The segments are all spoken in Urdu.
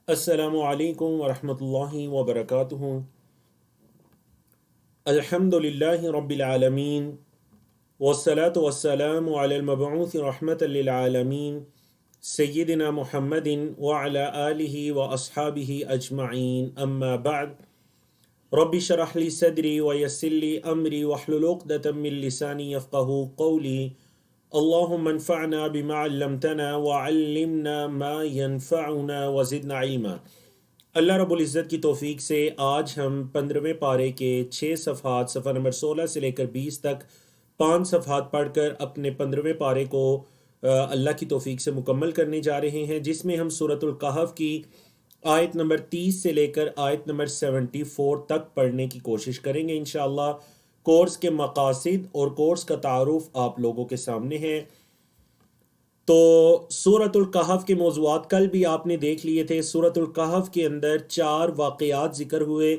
السلام علیکم ورحمۃ اللہ وبرکاتہ۔ الحمد للہ رب العالمین والصلاة والسلام علی المبعوث رحمۃ للعالمین سیدنا محمد وعلی آلہ واصحابہ اجمعین، اما بعد۔ رب اشرح لی صدری ویسر لی امری واحلل عقدۃ من لسانی یفقہوا قولی۔ اللہم انفعنا بما علمتنا وعلمنا ما ينفعنا وزدنا علما۔ اللہ رب العزت کی توفیق سے آج ہم 15ویں پارے کے 6 صفحات، صفحہ نمبر 16 سے لے کر 20 تک 5 صفحات پڑھ کر اپنے 15ویں پارے کو اللہ کی توفیق سے مکمل کرنے جا رہے ہیں، جس میں ہم سورۃ الکہف کی آیت نمبر 30 سے لے کر آیت نمبر 74 تک پڑھنے کی کوشش کریں گے انشاءاللہ۔ کورس کے مقاصد اور کورس کا تعارف آپ لوگوں کے سامنے ہے۔ تو سورۃ الکہف کے موضوعات کل بھی آپ نے دیکھ لیے تھے۔ سورۃ الکہف کے اندر 4 واقعات ذکر ہوئے۔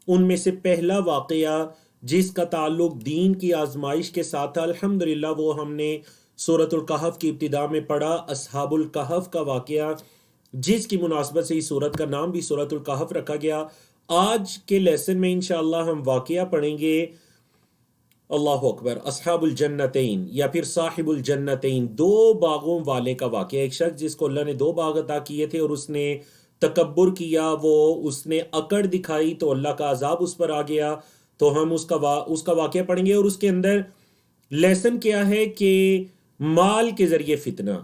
ان میں سے پہلا واقعہ جس کا تعلق دین کی آزمائش کے ساتھ تھا، الحمدللہ وہ ہم نے سورۃ الکہف کی ابتدا میں پڑھا، اصحاب الکہف کا واقعہ، جس کی مناسبت سے اس سورت کا نام بھی سورۃ الکہف رکھا گیا۔ آج کے لیسن میں انشاءاللہ ہم واقعہ پڑھیں گے، اللہ اکبر، اصحاب الجنتین یا پھر صاحب الجنتین، 2 باغوں والے کا واقعہ۔ ایک شخص جس کو اللہ نے 2 باغ عطا کیے تھے اور اس نے تکبر کیا، اس نے اکڑ دکھائی تو اللہ کا عذاب اس پر آ گیا۔ تو ہم اس کا واقعہ پڑھیں گے، اور اس کے اندر لیسن کیا ہے کہ مال کے ذریعے فتنہ،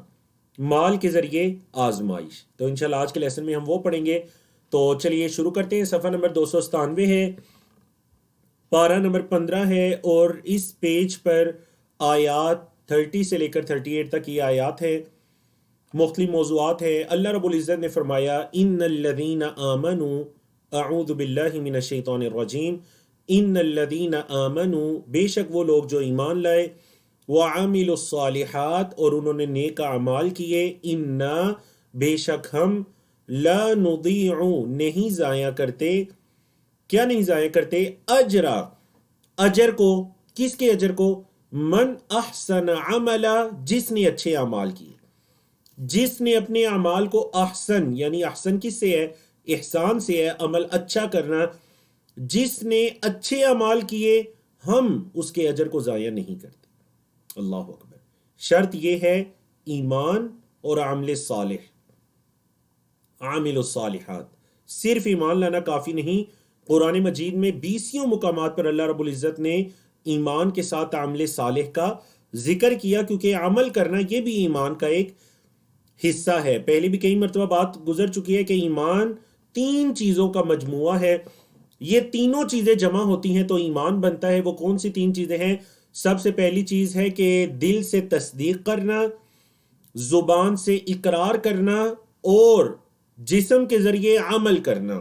مال کے ذریعے آزمائش۔ تو انشاءاللہ آج کے لیسن میں ہم وہ پڑھیں گے۔ تو چلیے شروع کرتے ہیں۔ صفحہ نمبر 297 ہے، پارہ نمبر 15 ہے، اور اس پیج پر آیات 30 سے لے کر 38 تک یہ آیات ہے، مختلف موضوعات ہیں۔ اللہ رب العزت نے فرمایا، ان الذین آمنوا، اعوذ باللہ من الشیطان الرجیم، ان الذین آمنوا، بے شک وہ لوگ جو ایمان لائے، وعاملوا الصالحات، اور انہوں نے نیک اعمال کیے، انا، بے شک ہم، لا نضیع، نہیں ضائع کرتے، کیا نہیں ضائع کرتے، اجرا، اجر کو، کس کے اجر کو، من احسن عملا، جس نے اچھے اعمال کیے، جس نے اپنے اعمال کو احسن، یعنی احسن کس سے ہے، احسان سے ہے، عمل اچھا کرنا، جس نے اچھے اعمال کیے ہم اس کے اجر کو ضائع نہیں کرتے۔ اللہ اکبر۔ شرط یہ ہے ایمان اور عمل صالح، عامل الصالحات۔ صرف ایمان لانا کافی نہیں، قرآن مجید میں 20 مقامات پر اللہ رب العزت نے ایمان کے ساتھ عمل صالح کا ذکر کیا، کیونکہ عمل کرنا یہ بھی ایمان کا ایک حصہ ہے۔ پہلے بھی کئی مرتبہ بات گزر چکی ہے کہ ایمان 3 چیزوں کا مجموعہ ہے، یہ تینوں چیزیں جمع ہوتی ہیں تو ایمان بنتا ہے۔ وہ کون سی 3 چیزیں ہیں؟ سب سے پہلی چیز ہے کہ دل سے تصدیق کرنا، زبان سے اقرار کرنا، اور جسم کے ذریعے عمل کرنا۔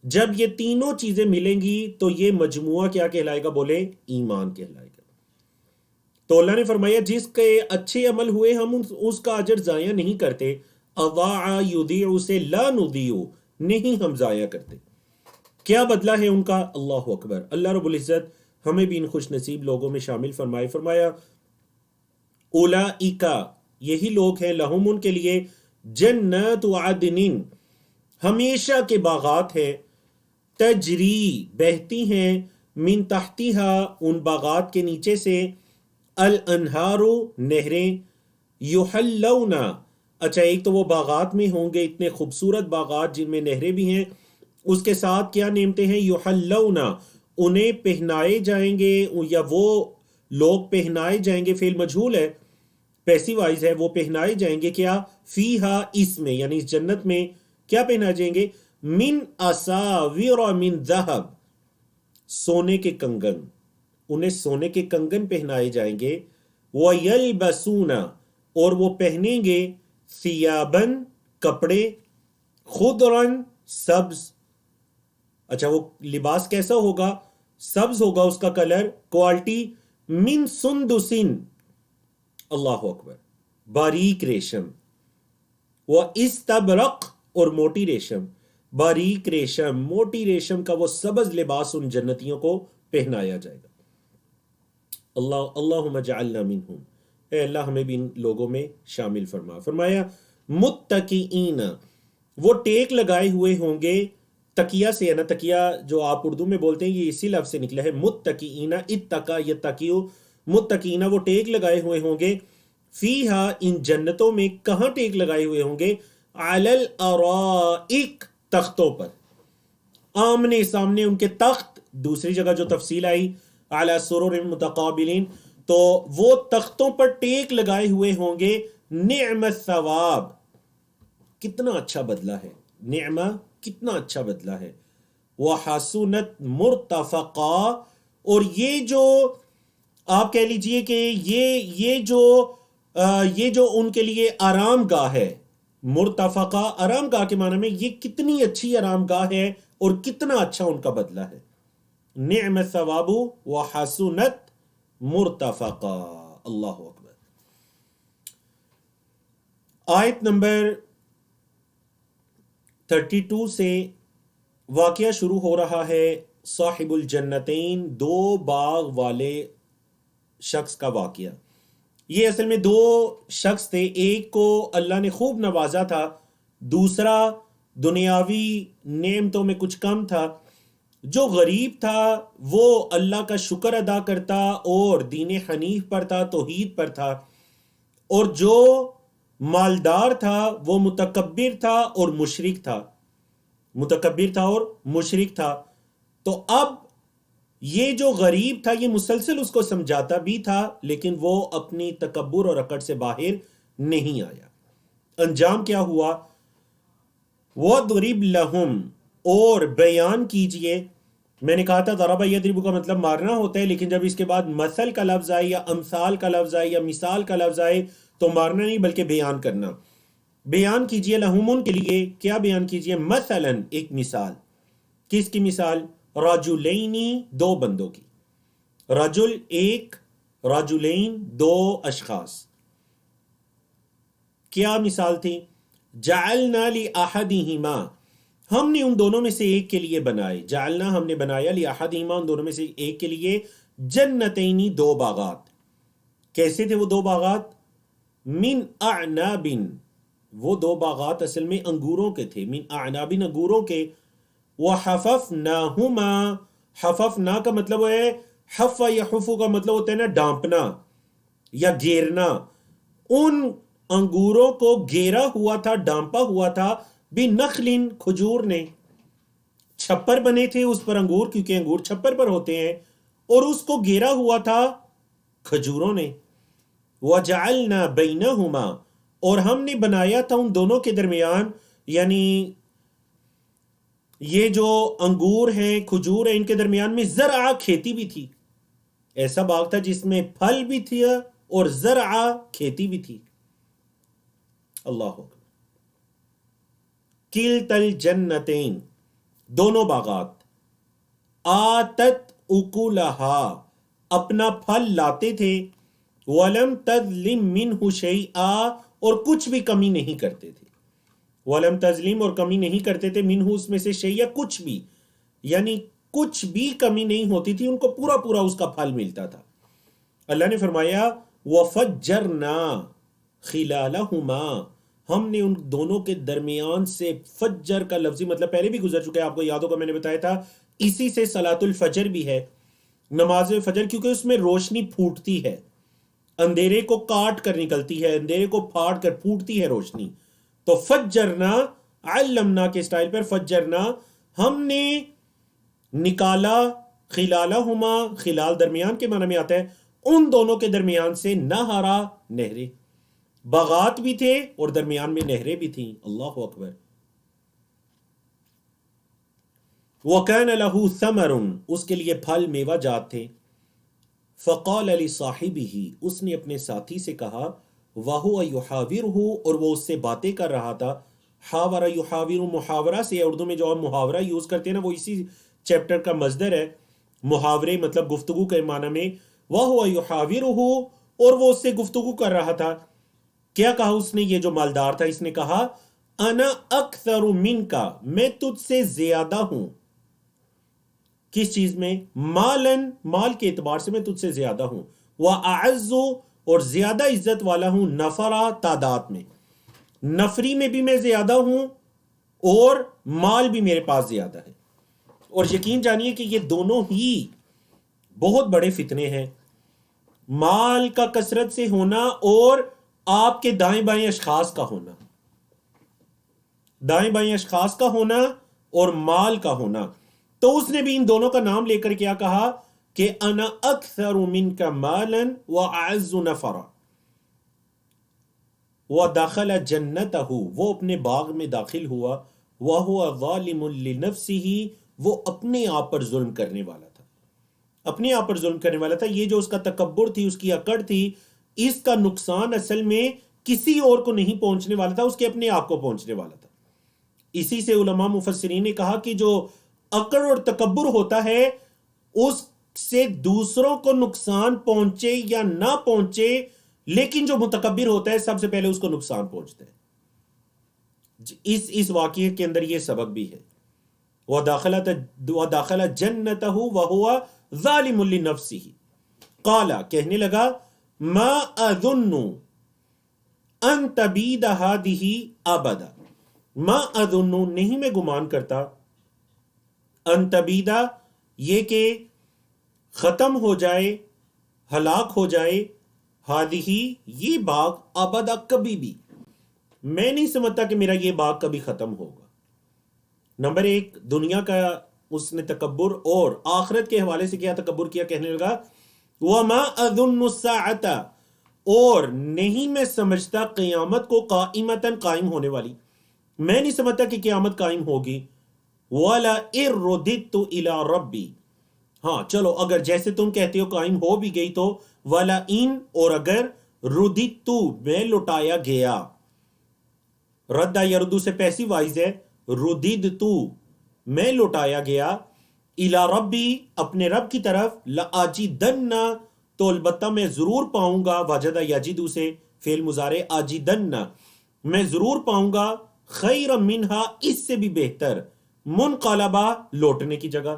جب یہ تینوں چیزیں ملیں گی تو یہ مجموعہ کیا کہلائے گا؟ بولے، ایمان کہلائے گا۔ تو اللہ نے فرمایا جس کے اچھے عمل ہوئے ہم اس کا اجر ضائع نہیں کرتے، اضاع یضیع سے لا نضیع، نہیں ہم ضائع کرتے۔ کیا بدلہ ہے ان کا؟ اللہ اکبر۔ اللہ رب العزت ہمیں بھی ان خوش نصیب لوگوں میں شامل فرمائے۔ فرمایا اولئک، یہی لوگ ہیں، لہم، ان کے لیے، جنات عدن، ہمیشہ کے باغات ہیں، تجری، بہتی ہیں، من تحتہا، ان باغات کے نیچے سے، الانہار، نہریں، یحلون، اچھا ایک تو وہ باغات میں ہوں گے اتنے خوبصورت باغات جن میں نہریں بھی ہیں، اس کے ساتھ کیا نعمتیں ہیں؟ یحلون، انہیں پہنائے جائیں گے، یا وہ لوگ پہنائے جائیں گے، فعل مجہول ہے، پیسیو وائز ہے، وہ پہنائے جائیں گے کیا؟ فیہا، اس میں، یعنی اس جنت میں کیا پہنائے جائیں گے؟ من اساور من ذہب، سونے کے کنگن، انہیں سونے کے کنگن پہنائے جائیں گے، وَيَلْبَسُونَ، اور وہ پہنیں گے، ثِيَابًا، کپڑے، خُضْرًا، سبز، اچھا وہ لباس کیسا ہوگا؟ سبز ہوگا اس کا کلر، کوالٹی، من سندسن، اللہ اکبر، باریک ریشم، وَإِسْتَبْرَقْ، اور موٹی ریشم، باریک ریشم، موٹی ریشم کا وہ سبز لباس ان جنتیوں کو پہنایا جائے گا۔ اللہم اجعلنا منہم، اے اللہ ہمیں بھی ان لوگوں میں شامل فرما۔ فرمایا متکئین، وہ ٹیک لگائے ہوئے ہوں گے، تکیہ سے ہے نا، تکیہ جو آپ اردو میں بولتے ہیں یہ اسی لفظ سے نکلا ہے، متکئین، اتقا یتقیو، متکئین وہ ٹیک لگائے ہوئے ہوں گے، فیہا ان جنتوں میں، کہاں ٹیک لگائے ہوئے ہوں گے، علی الارائک تختوں پر، آمنے سامنے ان کے تخت. دوسری جگہ جو تفصیل آئی علی سرر متقابلین، تو وہ تختوں پر ٹیک لگائے ہوئے ہوں گے. نعم الثواب، کتنا اچھا بدلہ ہے، نعمہ کتنا اچھا بدلہ ہے. وحسنت مرتفقا، اور یہ جو آپ کہہ لیجئے کہ یہ جو ان کے لیے آرام گاہ ہے، مرتفقہ آرام گاہ کے معنی میں یہ کتنی اچھی آرام گاہ ہے اور کتنا اچھا ان کا بدلہ ہے. نعم الثواب وحسنت مرتفقا. اللہ اکبر. آیت نمبر 32 سے واقعہ شروع ہو رہا ہے صاحب الجنتین، دو باغ والے شخص کا واقعہ. یہ اصل میں دو شخص تھے، ایک کو اللہ نے خوب نوازا تھا، دوسرا دنیاوی نعمتوں میں کچھ کم تھا. جو غریب تھا وہ اللہ کا شکر ادا کرتا اور دین حنیف پر تھا، توحید پر تھا، اور جو مالدار تھا وہ متکبر تھا اور مشرک تھا، متکبر تھا اور مشرک تھا. تو اب یہ جو غریب تھا یہ مسلسل اس کو سمجھاتا بھی تھا، لیکن وہ اپنی تکبر اور اکڑ سے باہر نہیں آیا. انجام کیا ہوا؟ وَضْرِبْ لَهُمْ، اور بیان کیجئے. میں نے کہا تھا ضرب یضرب کا مطلب مارنا ہوتا ہے، لیکن جب اس کے بعد مثل کا لفظ آئے یا امثال کا لفظ آئے یا مثال کا لفظ آئے تو مارنا نہیں بلکہ بیان کرنا. بیان کیجئے لہم، ان کے لیے. کیا بیان کیجئے؟ مثلا، ایک مثال. کس کی مثال؟ رجلینی، دو بندوں کی. رجل ایک، رجلین دو اشخاص. کیا مثال تھی؟ جعلنا لأحدہما، ہم نے ان دونوں میں سے ایک کے لیے بنائے، جعلنا ہم نے بنایا، لأحدہما ان دونوں میں سے ایک کے لیے، جنتینی دو باغات. کیسے تھے وہ دو باغات؟ من اعناب، وہ دو باغات اصل میں انگوروں کے تھے، من اعناب انگوروں کے. وحففناہما، حففنا کا مطلب ہے، حف یحفو کا مطلب ہوتا ہے نا ڈانپنا یا گھیرنا. ان انگوروں کو گھیرا ہوا تھا، ڈانپا ہوا تھا، بنخل، کھجور نے. چھپر بنے تھے اس پر انگور، کیونکہ انگور چھپر پر ہوتے ہیں، اور اس کو گھیرا ہوا تھا کھجوروں نے. وجعلنا بینہما، اور ہم نے بنایا تھا ان دونوں کے درمیان، یعنی یہ جو انگور ہیں، کھجور ہیں، ان کے درمیان میں زرع، کھیتی بھی تھی. ایسا باغ تھا جس میں پھل بھی تھی اور زرع، کھیتی بھی تھی. اللہ اکبر. کلتا الجنتین، دونوں باغات، آتت اکلہا، اپنا پھل لاتے تھے، ولم تظلم منہ شیئا، اور کچھ بھی کمی نہیں کرتے تھے. ولم تظلم، اور کمی نہیں کرتے تھے، منہ اس میں سے شیئا، کچھ بھی، یعنی کچھ بھی کمی نہیں ہوتی تھی، ان کو پورا پورا اس کا پھل ملتا تھا. اللہ نے فرمایا وفجرنا خلالہما، ہم نے ان دونوں کے درمیان سے، فجر کا لفظی مطلب پہلے بھی گزر چکا ہے، آپ کو یاد ہوگا میں نے بتایا تھا، اسی سے صلاۃ الفجر بھی ہے، نماز فجر، کیونکہ اس میں روشنی پھوٹتی ہے، اندھیرے کو کاٹ کر نکلتی ہے، اندھیرے کو پھاڑ کر پھوٹتی ہے روشنی. تو فجرنا، علمنا کے سٹائل پر، فجرنا ہم نے نکالا، خلالہما، خلال درمیان کے معنی میں آتا ہے، ان دونوں کے درمیان سے، نہرا، نہریں. باغات بھی تھے اور درمیان میں نہریں بھی تھیں. اللہ اکبر. وَكَانَ لَهُ ثَمَرٌ، اس کے لیے پھل میوہ جات تھے. فَقَالَ لِصَاحِبِهِ، اس نے اپنے ساتھی سے کہا، وَهُوَ يُحَاوِرُهُ، اور وہ اس سے باتیں کر رہا تھا. حاورہ یحاور، محاورہ سے، اردو میں جو ہم محاورہ یوز کرتے ہیں نا وہ اسی چیپٹر کا مصدر ہے. محاورے مطلب گفتگو کے معنی میں. وَهُوَ يُحَاوِرُهُ، اور وہ اس سے گفتگو کر رہا تھا. کیا کہا اس نے؟ یہ جو مالدار تھا اس نے کہا، انا اکثر منکا، میں تجھ سے زیادہ ہوں. کس چیز میں؟ مالن، مال کے اعتبار سے میں تجھ سے زیادہ ہوں. وَأَعَزُّ، اور زیادہ عزت والا ہوں، نفرا، تعداد میں، نفری میں بھی میں زیادہ ہوں، اور مال بھی میرے پاس زیادہ ہے. اور یقین جانیے کہ یہ دونوں ہی بہت بڑے فتنے ہیں، مال کا کثرت سے ہونا اور آپ کے دائیں بائیں اشخاص کا ہونا، دائیں بائیں اشخاص کا ہونا اور مال کا ہونا. تو اس نے بھی ان دونوں کا نام لے کر کیا کہا کہ انا اکثر منک مالا واعز نفرا ودخل جنتہ، وہ اپنے باغ میں داخل ہوا، وہو ظالم لنفسہ، وہ اپنے آپ پر ظلم کرنے والا تھا، اپنے آپ پر ظلم کرنے والا تھا. یہ جو اس کا تکبر تھی، اس کی اکڑ تھی، اس کا نقصان اصل میں کسی اور کو نہیں پہنچنے والا تھا، اس کے اپنے آپ کو پہنچنے والا تھا. اسی سے علماء مفسرین نے کہا کہ جو اکڑ اور تکبر ہوتا ہے اس سے دوسروں کو نقصان پہنچے یا نہ پہنچے، لیکن جو متکبر ہوتا ہے سب سے پہلے اس کو نقصان پہنچتا ہے. اس واقعے کے اندر یہ سبق بھی ہے. وَدَخَلَ جَنَّتَهُ وَهُوَ ظَالِمٌ لِنَفْسِهِ، قَالَ، کہنے لگا، مَا أَظُنُّ أَن تَبِيدَ هَٰذِهِ أَبَدًا، مَا أَظُنُّ، نہیں میں گمان کرتا، أَن تَبِيدَ، یہ کہ ختم ہو جائے، ہلاک ہو جائے، هَٰذِهِ، یہ باغ، أَبَدًا، کبھی بھی میں نہیں سمجھتا کہ میرا یہ باغ کبھی ختم ہوگا. نمبر ایک، دنیا کا اس نے تکبر، اور آخرت کے حوالے سے کیا تکبر کیا، کہنے لگا وَمَا أَظُنُّ السَّاعَةَ، اور نہیں میں سمجھتا قیامت کو قائمتاً، قائم ہونے والی، میں نہیں سمجھتا کہ قیامت قائم ہوگی. وَلَئِن رُدِدتُّ إِلَىٰ رَبِّي، ہاں چلو اگر جیسے تم کہتے ہو قائم ہو بھی گئی تو وَلَئِن، اور اگر رُدِدتُّ، میں لوٹایا گیا، ردہ یردو سے پیسی وائز ہے، رددتو، میں لوٹایا گیا، الی ربی، اپنے رب کی طرف، لآجدن، تو البتہ میں ضرور پاؤں گا، وجد یجدو سے فعل مضارع، آجدن، میں ضرور پاؤں گا، خیر منہا، اس سے بھی بہتر، منقلبہ، لوٹنے کی جگہ.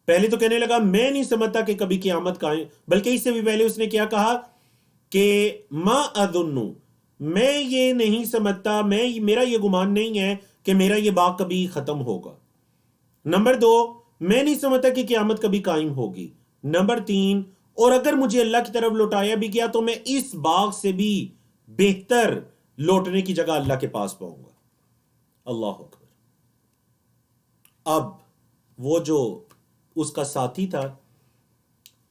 پہلے تو کہنے لگا میں نہیں سمجھتا کہ کبھی قیامت قائم، بلکہ اس سے بھی پہلے اس نے کیا کہا کہ ما اظن، میں یہ نہیں سمجھتا، میرا یہ گمان نہیں ہے کہ میرا یہ باغ کبھی ختم ہوگا. نمبر دو، میں نہیں سمجھتا کہ قیامت کبھی قائم ہوگی. نمبر تین، اور اگر مجھے اللہ کی طرف لوٹایا بھی گیا تو میں اس باغ سے بھی بہتر لوٹنے کی جگہ اللہ کے پاس پاؤں گا. اللہ اکبر. اب وہ جو اس کا ساتھی تھا،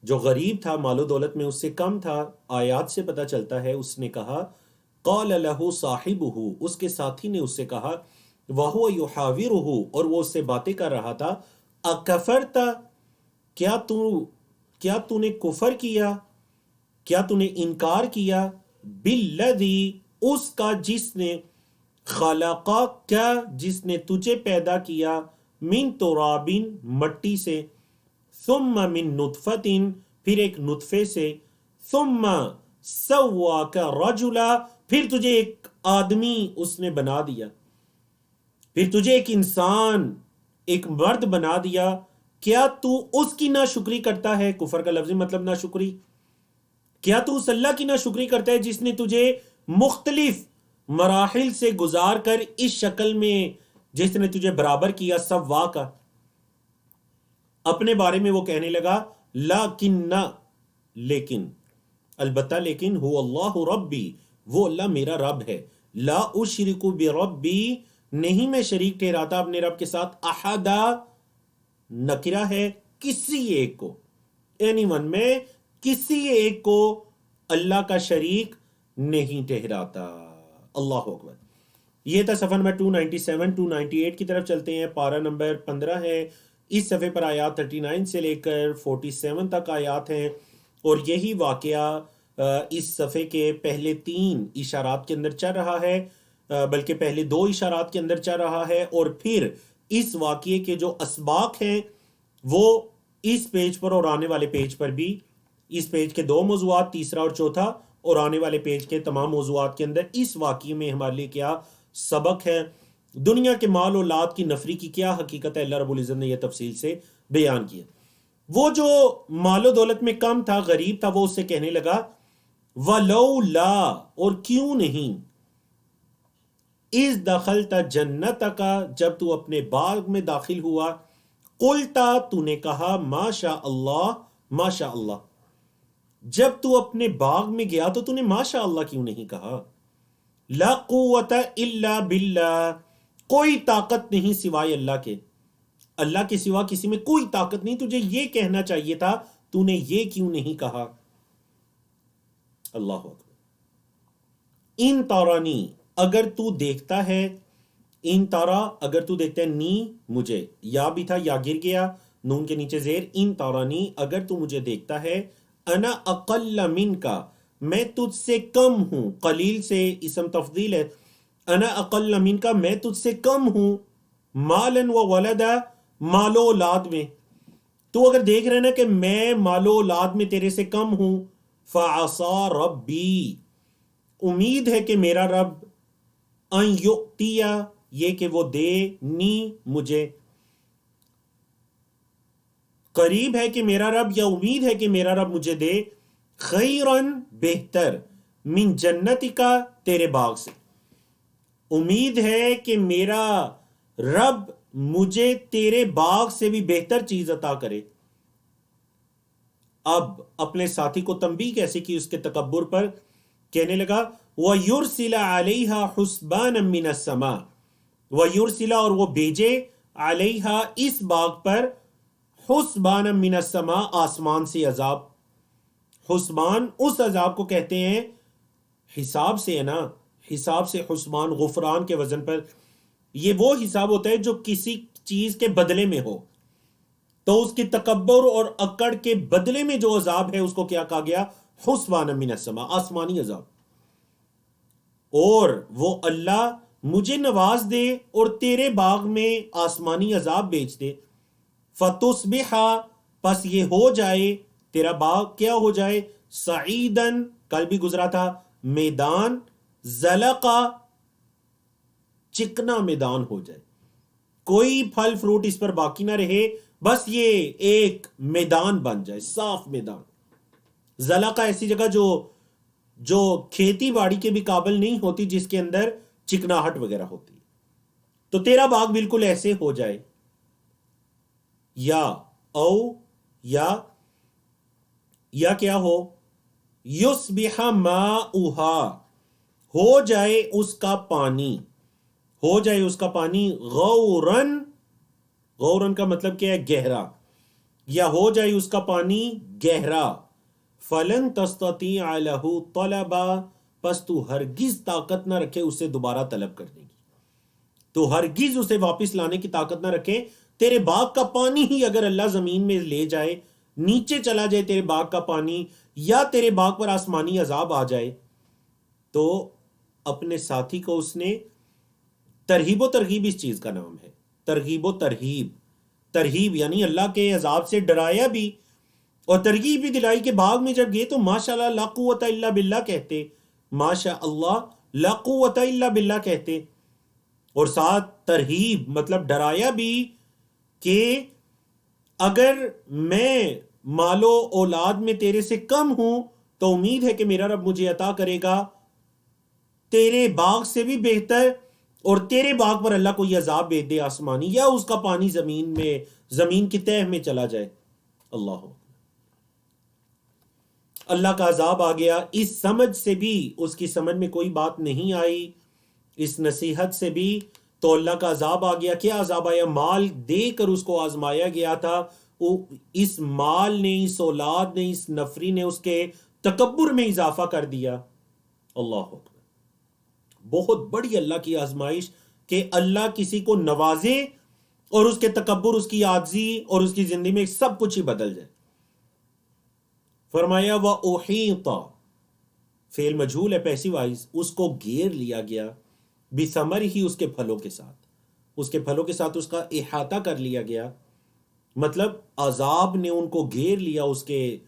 جو غریب تھا، مال و دولت میں اس سے کم تھا، آیات سے پتہ چلتا ہے، اس نے کہا، قال له صاحبه، اس کے ساتھی نے اس سے کہا، وهو يحاوره، اور وہ اس سے باتیں کر رہا تھا، اکفرت، کیا تو نے کفر کیا، کیا تو نے انکار کیا، بالذی، اس کا جس نے، خلقک، جس نے تجھے پیدا کیا، من تراب، مٹی سے، ثم من نطفت، پھر ایک نطفے سے، ثم سواک رجلا، پھر تجھے ایک آدمی اس نے بنا دیا، پھر تجھے ایک انسان، ایک مرد بنا دیا. کیا تو اس کی ناشکری کرتا ہے؟ کفر کا لفظی مطلب ناشکری. کیا تو اس اللہ کی ناشکری کرتا ہے جس نے تجھے مختلف مراحل سے گزار کر اس شکل میں، جس نے تجھے برابر کیا، سوا کا. اپنے بارے میں وہ کہنے لگا، لیکن، البتہ لیکن، هو اللہ ربی، وہ اللہ میرا رب ہے، لا اشرک بربی، نہیں میں شریک ٹھہراتا اپنے رب کے ساتھ، احدا، نکرہ ہے، کسی ایک کو، اینی ون، میں کسی ایک کو اللہ کا شریک نہیں ٹھہراتا. اللہ اکبر. یہ تھا صفحہ نمبر 297 298 کی طرف چلتے ہیں. پارہ نمبر 15 ہے، اس صفحے پر آیات 39 سے لے کر 47 تک آیات ہیں، اور یہی واقعہ اس صفحے کے پہلے 3 اشارات کے اندر چل رہا ہے، بلکہ پہلے 2 اشارات کے اندر چل رہا ہے، اور پھر اس واقعے کے جو اسباق ہیں وہ اس پیج پر اور آنے والے پیج پر بھی، اس پیج کے 2 موضوعات، تیسرا اور چوتھا، اور آنے والے پیج کے تمام موضوعات کے اندر اس واقعے میں ہمارے لیے کیا سبق ہے، دنیا کے مال و اولاد کی نفری کی کیا حقیقت ہے، اللہ رب العزت نے یہ تفصیل سے بیان کیا. وہ جو مال و دولت میں کم تھا، غریب تھا، وہ اس سے کہنے لگا، وَلَوْلَا، اور کیوں نہیں، اذ دخلت جنتک، جب تو اپنے باغ میں داخل ہوا، قلت، تو نے کہا، ما شاء اللہ، ما شاء اللہ. جب تو اپنے باغ میں گیا تو نے ما شاء اللہ کیوں نہیں کہا؟ لا قوت الا باللہ، کوئی طاقت نہیں سوائے اللہ کے، اللہ کے سوا کسی میں کوئی طاقت نہیں، تجھے یہ کہنا چاہیے تھا، تو نے یہ کیوں نہیں کہا؟ اللہ اکبر. ان تارانی، اگر تو دیکھتا ہے، ان تارا، اگر تو دیکھتا ہے، نی مجھے، یا بھی تھا یا گر گیا، نون کے نیچے زیر، ان تارانی، اگر تو مجھے دیکھتا ہے، انا اقل منکا، میں تجھ سے کم ہوں، قلیل سے اسم تفضیل ہے، انا اقل منکا، میں تجھ سے کم ہوں، مالن و ولدا، مال و اولاد میں، تو اگر دیکھ رہے نا کہ میں مال و اولاد میں تیرے سے کم ہوں، فعصا ربی، امید ہے کہ میرا رب، ان یؤتیا، یہ کہ وہ دے، نی مجھے، قریب ہے کہ میرا رب، یا امید ہے کہ میرا رب مجھے دے، خیرن، بہتر، من جنتی کا، تیرے باغ سے، امید ہے کہ میرا رب مجھے تیرے باغ سے بھی بہتر چیز عطا کرے. اب اپنے ساتھی کو تنبیہ کیسے کی اس کے تکبر پر، کہنے لگا وَيُرْسِلَ عَلَيْهَا حُسْبَانًا مِّنَ السَّمَاءِ، وَيُرْسِلَ، اور وہ بھیجے، عَلَيْهَا، اس باغ پر، حُسْبَانًا مِّنَ السَّمَاءِ، آسمان سے عذاب. حسبان اس عذاب کو کہتے ہیں، حساب سے ہے نا، حساب سے حسبان، غفران کے وزن پر، یہ وہ حساب ہوتا ہے جو کسی چیز کے بدلے میں ہو، تو اس کی تکبر اور اکڑ کے بدلے میں جو عذاب ہے اس کو کیا کہا گیا؟ حسبان من السماء، آسمانی عذاب. اور وہ اللہ مجھے نواز دے اور تیرے باغ میں آسمانی عذاب بیچ دے، فتصبح، پس یہ ہو جائے، تیرا باغ کیا ہو جائے؟ سعیدن، کل بھی گزرا تھا، میدان، زلقا، چکنا میدان ہو جائے، کوئی پھل فروٹ اس پر باقی نہ رہے، بس یہ ایک میدان بن جائے، صاف میدان. زلقہ ایسی جگہ جو کھیتی باڑی کے بھی قابل نہیں ہوتی، جس کے اندر چکناہٹ وغیرہ ہوتی ہے، تو تیرا باغ بالکل ایسے ہو جائے. یا او، یا کیا ہو، یصبح ماؤہا، ہو جائے اس کا پانی، ہو جائے اس کا پانی، غورن، غورن کا مطلب کیا ہے؟ گہرا، یا ہو جائے اس کا پانی گہرا، فلن تستطیع لہ طلبا، پس تو ہرگز طاقت نہ رکھے اسے دوبارہ طلب کرنے کی، تو ہرگز اسے واپس لانے کی طاقت نہ رکھے. تیرے باغ کا پانی ہی اگر اللہ زمین میں لے جائے، نیچے چلا جائے تیرے باغ کا پانی، یا تیرے باغ پر آسمانی عذاب آ جائے، تو اپنے ساتھی کو اس نے، ترغیب و ترغیب اس چیز کا نام ہے، ترغیب و ترہیب، ترہیب یعنی اللہ کے عذاب سے ڈرایا بھی اور ترغیب بھی دلائی، کہ باغ میں جب گئے تو ماشاءاللہ لا قوت الا باللہ کہتے، ماشاء اللہ لا قوت الا باللہ کہتے، اور ساتھ ترہیب مطلب ڈرایا بھی کہ اگر میں مال و اولاد میں تیرے سے کم ہوں تو امید ہے کہ میرا رب مجھے عطا کرے گا تیرے باغ سے بھی بہتر، اور تیرے باغ پر اللہ کوئی عذاب بھیج دے آسمانی، یا اس کا پانی زمین کی تہہ میں چلا جائے. اللہ کا عذاب آ گیا. اس سمجھ سے بھی اس کی سمجھ میں کوئی بات نہیں آئی، اس نصیحت سے بھی تو اللہ کا عذاب آ گیا. کیا عذاب آیا؟ مال دے کر اس کو آزمایا گیا تھا، اس مال نے، اس اولاد نے، اس نفری نے اس کے تکبر میں اضافہ کر دیا. اللہ اکبر، بہت بڑی اللہ کی آزمائش کہ اللہ کسی کو نوازے اور اس کے تکبر، اس کی عاجزی اور اس کی زندگی میں سب کچھ ہی بدل جائے. فرمایا وَأُحِيطَ، فعل مجھول ہے پیسیو وائز، اس کو گھیر لیا گیا، بثمر ہی، اس کے پھلوں کے ساتھ، اس کے پھلوں کے ساتھ اس کا احاطہ کر لیا گیا، مطلب عذاب نے ان کو گھیر لیا، اس کے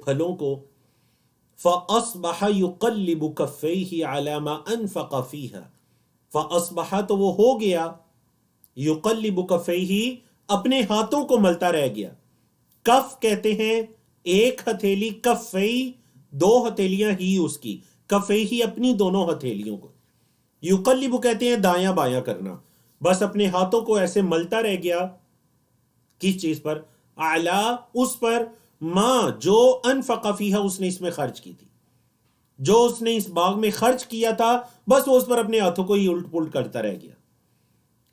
پھلوں کو. فَأَصْبَحَ يُقَلِّبُ كَفَّيْهِ عَلَى مَا أَنفَقَ فِيهَا، فَأَصْبَحَ، تو وہ ہو گیا، يُقَلِّبُ كَفَّيْهِ، اپنے ہاتھوں کو ملتا رہ گیا. کف کہتے ہیں ایک ہتھیلی، کفئی دو ہتھیلیاں ہی اس کی، کفئی ہی اپنی دونوں ہتھیلیوں کو، یقلب کہتے ہیں دایاں بایاں کرنا، بس اپنے ہاتھوں کو ایسے ملتا رہ گیا، کس چیز پر؟ اعلی، اس پر، ماں جو انفق فیہا، اس نے اس میں خرچ کی تھی، جو اس نے اس باغ میں خرچ کیا تھا، بس وہ اس پر اپنے ہاتھوں کو ہی الٹ پلٹ کرتا رہ گیا۔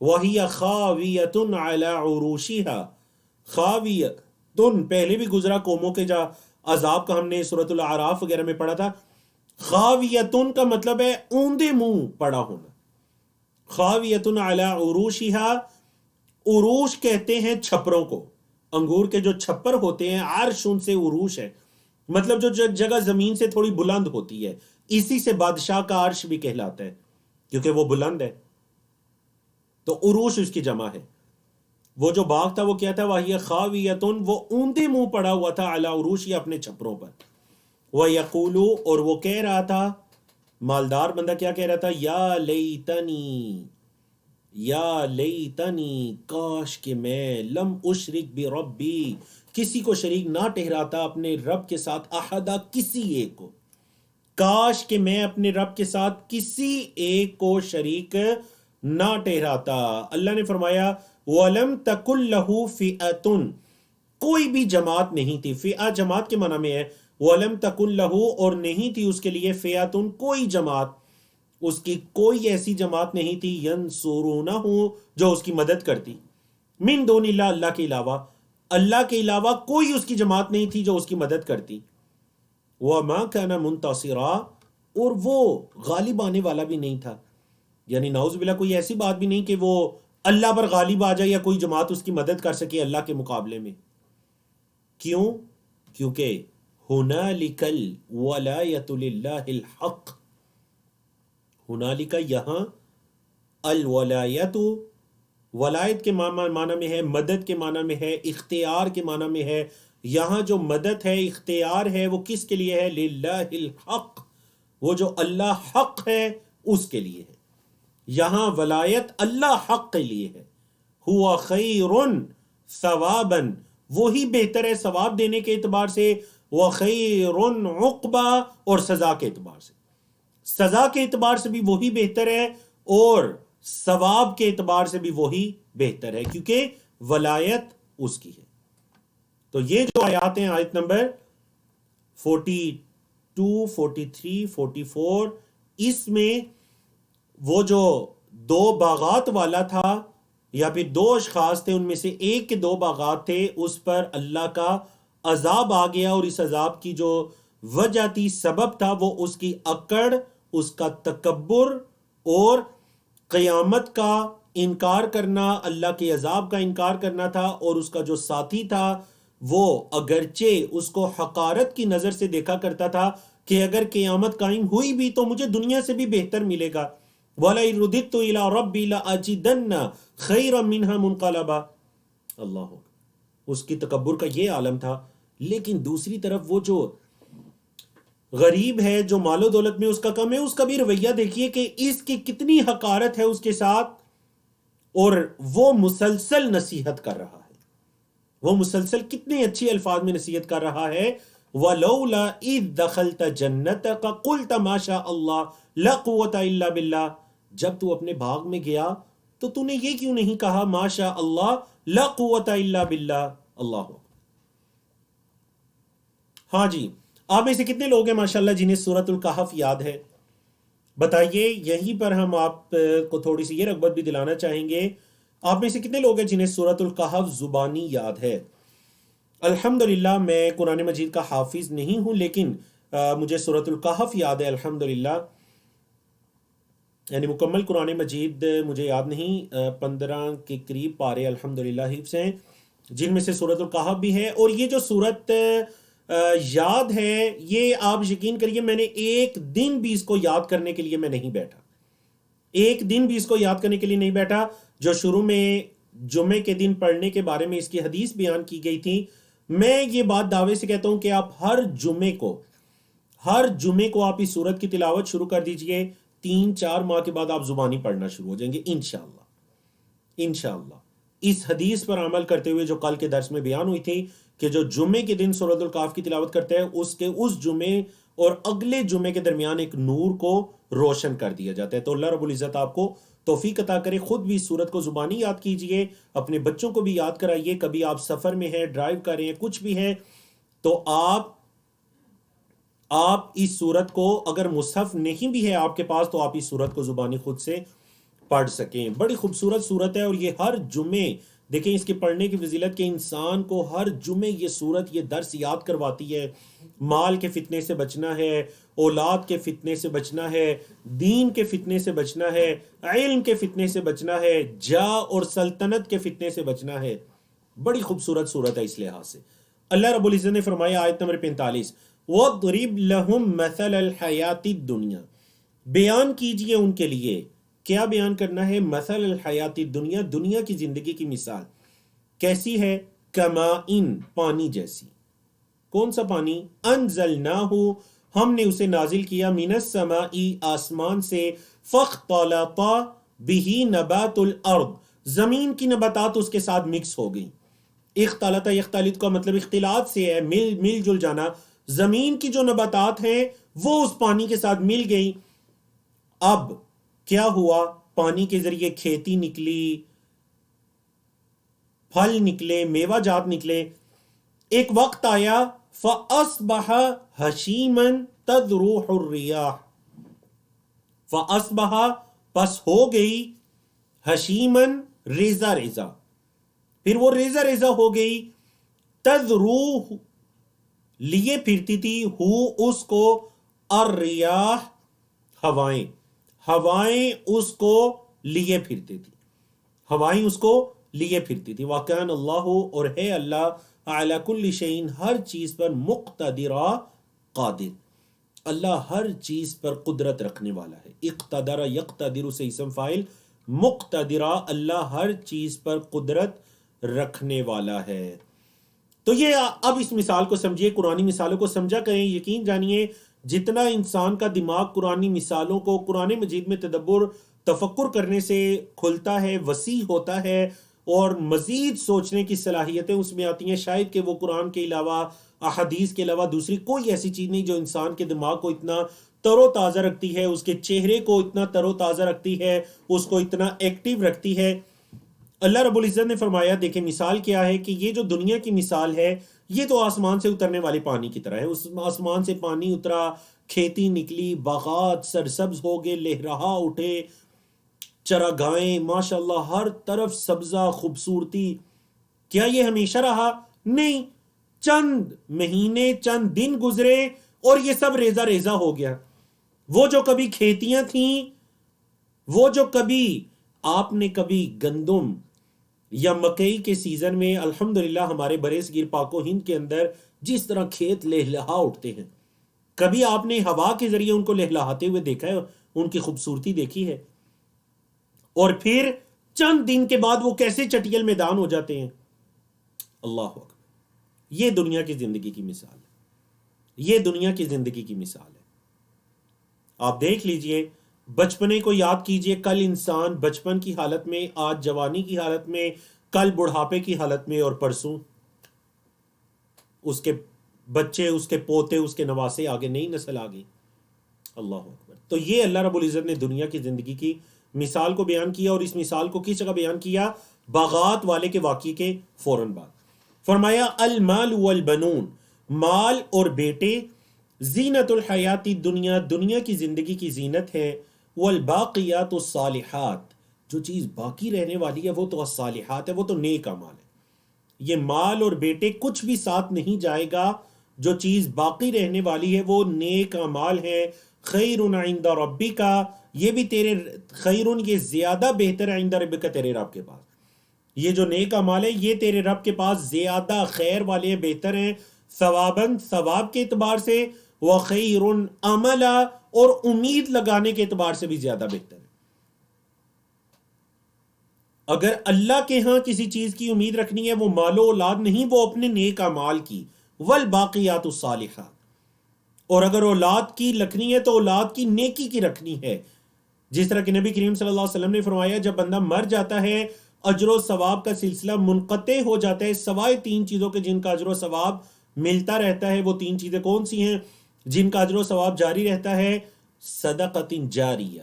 وَهِيَ خَاوِيَةٌ عَلَى عُرُوشِهَا، خاویتن پہلے بھی گزرا قوموں کے جا عذاب کا، ہم نے سورۃ الاعراف وغیرہ میں پڑھا تھا۔ خاویتن کا مطلب ہے اوندے منہ پڑا ہونا، خاویتن علی عروشها، عروش کہتے ہیں چھپروں کو، انگور کے جو چھپر ہوتے ہیں، عرش ان سے عروش ہے، مطلب جو جگہ زمین سے تھوڑی بلند ہوتی ہے، اسی سے بادشاہ کا عرش بھی کہلاتا ہے کیونکہ وہ بلند ہے، تو عروش اس کی جمع ہے۔ وہ جو باغ تھا وہ کیا تھا؟ وَهِيَ خَاوِيَةٌ، وہ اوندے منہ پڑا ہوا تھا، علی عروشی، اپنے چھپروں پر۔ وَيَقُولُ، اور وہ کہہ رہا تھا، مالدار بندہ کیا کہہ رہا تھا؟ یا لیتنی، یا لیتنی، کاش کہ میں، لم اشرک بربی، کسی کو شریک نہ ٹھہراتا اپنے رب کے ساتھ، احدا، کسی ایک کو، کاش کہ میں اپنے رب کے ساتھ کسی ایک کو شریک نہ ٹھہراتا۔ اللہ نے فرمایا وَلَمْ تَكُنْ لَهُ فِئَةٌ، کوئی بھی جماعت نہیں تھی، فئہ جماعت کے معنی میں ہے، وَلَمْ تَكُنْ لَهُ، اور نہیں تھی اس کے لیے، فِئَةٌ، کوئی جماعت، اس کی کوئی ایسی جماعت نہیں تھی، يَنْصُرُونَهُ، جو اس کی مدد کرتی، من دون اللہ، اللہ کے علاوہ، اللہ کے علاوہ کوئی اس کی جماعت نہیں تھی جو اس کی مدد کرتی۔ وَمَا كَانَ مُنْتَصِرًا، اور وہ غالب آنے والا بھی نہیں تھا، یعنی نعوذ باللہ کوئی ایسی بات بھی نہیں کہ وہ اللہ پر غالب آ جائے یا کوئی جماعت اس کی مدد کر سکے اللہ کے مقابلے میں۔ کیوں؟ کیونکہ ہنالک الولایۃ للہ الحق، ہنالک، یہاں، الولایۃ، ولایت کے معنی میں ہے، مدد کے معنی میں ہے، اختیار کے معنی میں ہے، یہاں جو مدد ہے، اختیار ہے، وہ کس کے لیے ہے؟ للہ الحق، وہ جو اللہ حق ہے اس کے لیے ہے، یہاں ولایت اللہ حق کے لیے ہے۔ ہوا خیر ثوابا، وہی بہتر ہے ثواب دینے کے اعتبار سے، وخیر عقبا، اور سزا کے اعتبار سے، سزا کے اعتبار سے بھی وہی بہتر ہے، اور ثواب کے اعتبار سے بھی وہی بہتر ہے، کیونکہ ولایت اس کی ہے۔ تو یہ جو آیات ہیں، آیت نمبر 42، 43، 44، اس میں وہ جو دو باغات والا تھا، یا پھر دو اشخاص تھے، ان میں سے ایک کے دو باغات تھے، اس پر اللہ کا عذاب آ گیا، اور اس عذاب کی جو وجہ تھی، سبب تھا، وہ اس کی اکڑ، اس کا تکبر، اور قیامت کا انکار کرنا، اللہ کے عذاب کا انکار کرنا تھا، اور اس کا جو ساتھی تھا وہ اگرچہ اس کو حقارت کی نظر سے دیکھا کرتا تھا کہ اگر قیامت قائم ہوئی بھی تو مجھے دنیا سے بھی بہتر ملے گا، وَلَئِن رُدِدتُّ إِلَىٰ رَبِّي لَأَجِدَنَّ خَيْرًا مِّنْهَا مُنْقَلَبًا، اللہ، اس کی تکبر کا یہ عالم تھا۔ لیکن دوسری طرف وہ جو غریب ہے، جو مال و دولت میں اس کا کم ہے، اس کا بھی رویہ دیکھیے کہ اس کی کتنی حقارت ہے اس کے ساتھ، اور وہ مسلسل نصیحت کر رہا ہے، وہ مسلسل کتنے اچھے الفاظ میں نصیحت کر رہا ہے، وَلَوْلَا إِذْ دَخَلْتَ جَنَّتَكَ قُلْتَ مَا شَاءَ اللَّهُ لَا قُوَّةَ إِلَّا بِاللَّهِ، جب تو اپنے باغ میں گیا تو تو نے یہ کیوں نہیں کہا ما شاء اللہ لا قوة الا باللہ، اللہ۔ ہاں جی، آپ میں سے کتنے لوگ ہیں ماشاءاللہ جنہیں سورۃ الکہف یاد ہے؟ بتائیے، یہیں پر ہم آپ کو تھوڑی سی یہ رغبت بھی دلانا چاہیں گے، آپ میں سے کتنے لوگ ہیں جنہیں سورۃ الکہف زبانی یاد ہے؟ الحمدللہ میں قرآن مجید کا حافظ نہیں ہوں، لیکن مجھے سورۃ الکہف یاد ہے الحمدللہ، یعنی مکمل قرآن مجید مجھے یاد نہیں، 15 کے قریب پارے الحمدللہ حفظ ہیں، جن میں سے سورۃ الکہف بھی ہے۔ اور یہ جو سورت یاد ہے، یہ آپ یقین کریے میں نے ایک دن بھی اس کو یاد کرنے کے لیے میں نہیں بیٹھا، ایک دن بھی اس کو یاد کرنے کے لیے نہیں بیٹھا۔ جو شروع میں جمعے کے دن پڑھنے کے بارے میں اس کی حدیث بیان کی گئی تھی، میں یہ بات دعوے سے کہتا ہوں کہ آپ ہر جمعے کو آپ اس سورت کی تلاوت شروع کر دیجئے، 3-4 ماہ کے بعد آپ زبانی پڑھنا شروع ہو جائیں گے انشاءاللہ، اس حدیث پر عمل کرتے ہوئے جو کل کے درس میں بیان ہوئی تھی کہ جو جمعے کے دن سورۃ الکہف کی تلاوت کرتے ہیں، اس جمعے اور اگلے جمعے کے درمیان ایک نور کو روشن کر دیا جاتا ہے۔ تو اللہ رب العزت آپ کو توفیق عطا کرے، خود بھی اس سورت کو زبانی یاد کیجئے، اپنے بچوں کو بھی یاد کرائیے۔ کبھی آپ سفر میں ہیں، ڈرائیو کر رہے ہیں، کچھ بھی ہے، تو آپ اس سورت کو، اگر مصحف نہیں بھی ہے آپ کے پاس تو آپ اس سورت کو زبانی خود سے پڑھ سکیں۔ بڑی خوبصورت سورت ہے، اور یہ ہر جمعے دیکھیں اس کے پڑھنے کی فضیلت کے انسان کو ہر جمعے یہ سورت، یہ درس یاد کرواتی ہے۔ مال کے فتنے سے بچنا ہے، اولاد کے فتنے سے بچنا ہے، دین کے فتنے سے بچنا ہے، علم کے فتنے سے بچنا ہے، جاہ اور سلطنت کے فتنے سے بچنا ہے۔ بڑی خوبصورت سورت ہے اس لحاظ سے۔ اللہ رب العزت نے فرمایا آیت نمبر 45، وَاضْرِبْ لَهُمْ مَثَلَ الْحَيَاةِ الدُّنْيَا، بیان کیجئے ان کے لیے، کیا بیان کرنا ہے؟ مثل الحیات الدنیا، دنیا کی زندگی کی مثال کیسی ہے؟ کمائن، پانی جیسی۔ کون سا پانی؟ انزلناہ، ہم نے اسے نازل کیا، من السماء، آسمان سے، فاختلط بہ نبات الارض، زمین کی نباتات اس کے ساتھ مکس ہو گئی۔ اختلط، یختلط کا مطلب اختلاط سے ہے، مل جل جانا۔ زمین کی جو نباتات ہیں وہ اس پانی کے ساتھ مل گئی۔ اب کیا ہوا؟ پانی کے ذریعے کھیتی نکلی، پھل نکلے، میوہ جات نکلے۔ ایک وقت آیا، فَأَصْبَحَ هَشِيمًا تَذْرُوحُ الرِّيَاحُ، فَأَصْبَحَ، پس ہو گئی، هَشِيمًا، ریزہ ریزہ، پھر وہ ریزہ ریزہ ہو گئی، تَذْرُوحُ، لیے پھرتی تھی، ہو اس کو، الرِّيَاحُ، ہوائیں، ہوائیں اس کو لیے پھرتی تھی، ہوائیں اس کو لیے پھرتی تھی۔ وَكَانَ اللَّهُ، اور ہے اللہ، عَلَى كُلِّ شَيْءٍ، ہر چیز پر، مقتدرا، قادر، اللہ ہر چیز پر قدرت رکھنے والا ہے۔ اقتدر یقتدر سے اسم فاعل، مقتدرا، اللہ ہر چیز پر قدرت رکھنے والا ہے۔ تو یہ اب اس مثال کو سمجھیے، قرآنی مثالوں کو سمجھا کریں، یقین جانیے جتنا انسان کا دماغ قرآنی مثالوں کو، قرآن مجید میں تدبر تفکر کرنے سے کھلتا ہے، وسیع ہوتا ہے، اور مزید سوچنے کی صلاحیتیں اس میں آتی ہیں، شاید کہ وہ قرآن کے علاوہ، احادیث کے علاوہ دوسری کوئی ایسی چیز نہیں جو انسان کے دماغ کو اتنا تر و تازہ رکھتی ہے، اس کے چہرے کو اتنا تر و تازہ رکھتی ہے، اس کو اتنا ایکٹیو رکھتی ہے۔ اللہ رب العزت نے فرمایا، دیکھیں مثال کیا ہے، کہ یہ جو دنیا کی مثال ہے، یہ تو آسمان سے اترنے والے پانی کی طرح ہے۔ اس آسمان سے پانی اترا، کھیتی نکلی، باغات سرسبز ہو گئے، لہرہا اٹھے، چراگاہیں، ماشاءاللہ ہر طرف سبزہ، خوبصورتی۔ کیا یہ ہمیشہ رہا؟ نہیں، چند مہینے، چند دن گزرے اور یہ سب ریزہ ریزہ ہو گیا۔ وہ جو کبھی کھیتیاں تھیں، وہ جو کبھی آپ نے کبھی گندم یا مکئی کے سیزن میں، الحمدللہ ہمارے برے صغیر پاک و ہند کے اندر جس طرح کھیت لہلہا اٹھتے ہیں، کبھی آپ نے ہوا کے ذریعے ان کو لہلاتے ہوئے دیکھا ہے، ان کی خوبصورتی دیکھی ہے؟ اور پھر چند دن کے بعد وہ کیسے چٹیل میدان ہو جاتے ہیں۔ اللہ اکبر، یہ دنیا کی زندگی کی مثال ہے، یہ دنیا کی زندگی کی مثال ہے۔ آپ دیکھ لیجئے، بچپنے کو یاد کیجئے، کل انسان بچپن کی حالت میں، آج جوانی کی حالت میں، کل بڑھاپے کی حالت میں، اور پرسوں اس کے بچے، اس کے پوتے، اس کے نواسے، آگے نئی نسل آ گئی۔ اللہ اکبر۔ تو یہ اللہ رب العزت نے دنیا کی زندگی کی مثال کو بیان کیا، اور اس مثال کو کس جگہ بیان کیا؟ باغات والے کے واقعے کے فوراً بعد فرمایا، المال والبنون، مال اور بیٹے، زینت الحیات الدنیا، دنیا کی زندگی کی زینت ہے، والباقیات الصالحات، جو چیز باقی رہنے والی ہے وہ تو الصالحات ہے، وہ تو نیک اعمال ہے۔ یہ مال اور بیٹے کچھ بھی ساتھ نہیں جائے گا، جو چیز باقی رہنے والی ہے وہ نیک اعمال ہے۔ خیر عند ربک، یہ بھی تیرے، خیرن یہ زیادہ بہتر ہے، عند ربک تیرے رب کے پاس، یہ جو نیک اعمال ہے یہ تیرے رب کے پاس زیادہ خیر والے ہیں، بہتر ہیں، ثواباً، ثواب کے اعتبار سے، وخیر عملا، اور امید لگانے کے اعتبار سے بھی زیادہ بہتر ہے۔ اگر اللہ کے ہاں کسی چیز کی امید رکھنی ہے، وہ مال و اولاد نہیں، وہ اپنے نیک اعمال کی، والباقیات الصالحات، اور اگر اولاد کی رکھنی ہے تو اولاد کی نیکی کی رکھنی ہے۔ جس طرح کہ نبی کریم صلی اللہ علیہ وسلم نے فرمایا، جب بندہ مر جاتا ہے، اجر و ثواب کا سلسلہ منقطع ہو جاتا ہے، سوائے تین چیزوں کے جن کا اجر و ثواب ملتا رہتا ہے۔ وہ تین چیزیں کون سی ہیں؟ جن کا اجر و ثواب جاری رہتا ہے، صدقۃ جاریہ،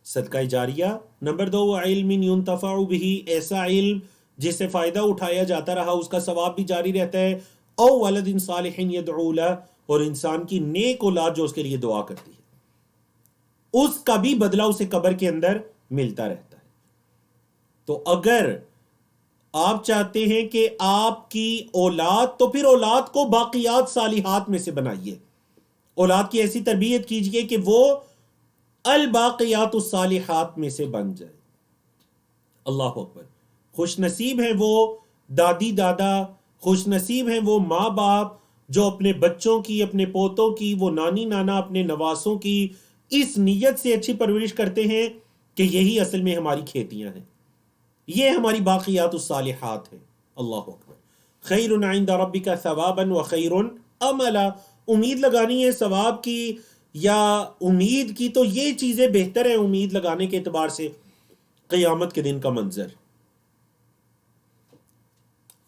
صدقہ جاریہ۔ نمبر 2، علم ينتفع به، ایسا علم جس سے فائدہ اٹھایا جاتا رہا، اس کا ثواب بھی جاری رہتا ہے۔ او ولد صالح يدعو له، اور انسان کی نیک اولاد جو اس کے لیے دعا کرتی ہے، اس کا بھی بدلہ اسے قبر کے اندر ملتا رہتا ہے۔ تو اگر آپ چاہتے ہیں کہ آپ کی اولاد، تو پھر اولاد کو باقیات صالحات میں سے بنائیے، اولاد کی ایسی تربیت کیجئے کہ وہ الباقیات الصالحات میں سے بن جائے۔ اللہ اکبر۔ خوش نصیب ہیں وہ دادی دادا، خوش نصیب ہیں وہ ماں باپ جو اپنے بچوں کی، اپنے پوتوں کی، وہ نانی نانا اپنے نواسوں کی اس نیت سے اچھی پرورش کرتے ہیں کہ یہی اصل میں ہماری کھیتیاں ہیں، یہ ہماری باقیات الصالحات ہیں۔ اللہ اکبر۔ خیر عند ربک ثوابا وخیر عملا، امید لگانی ہے ثواب کی یا امید کی، تو یہ چیزیں بہتر ہیں امید لگانے کے اعتبار سے۔ قیامت کے دن کا منظر،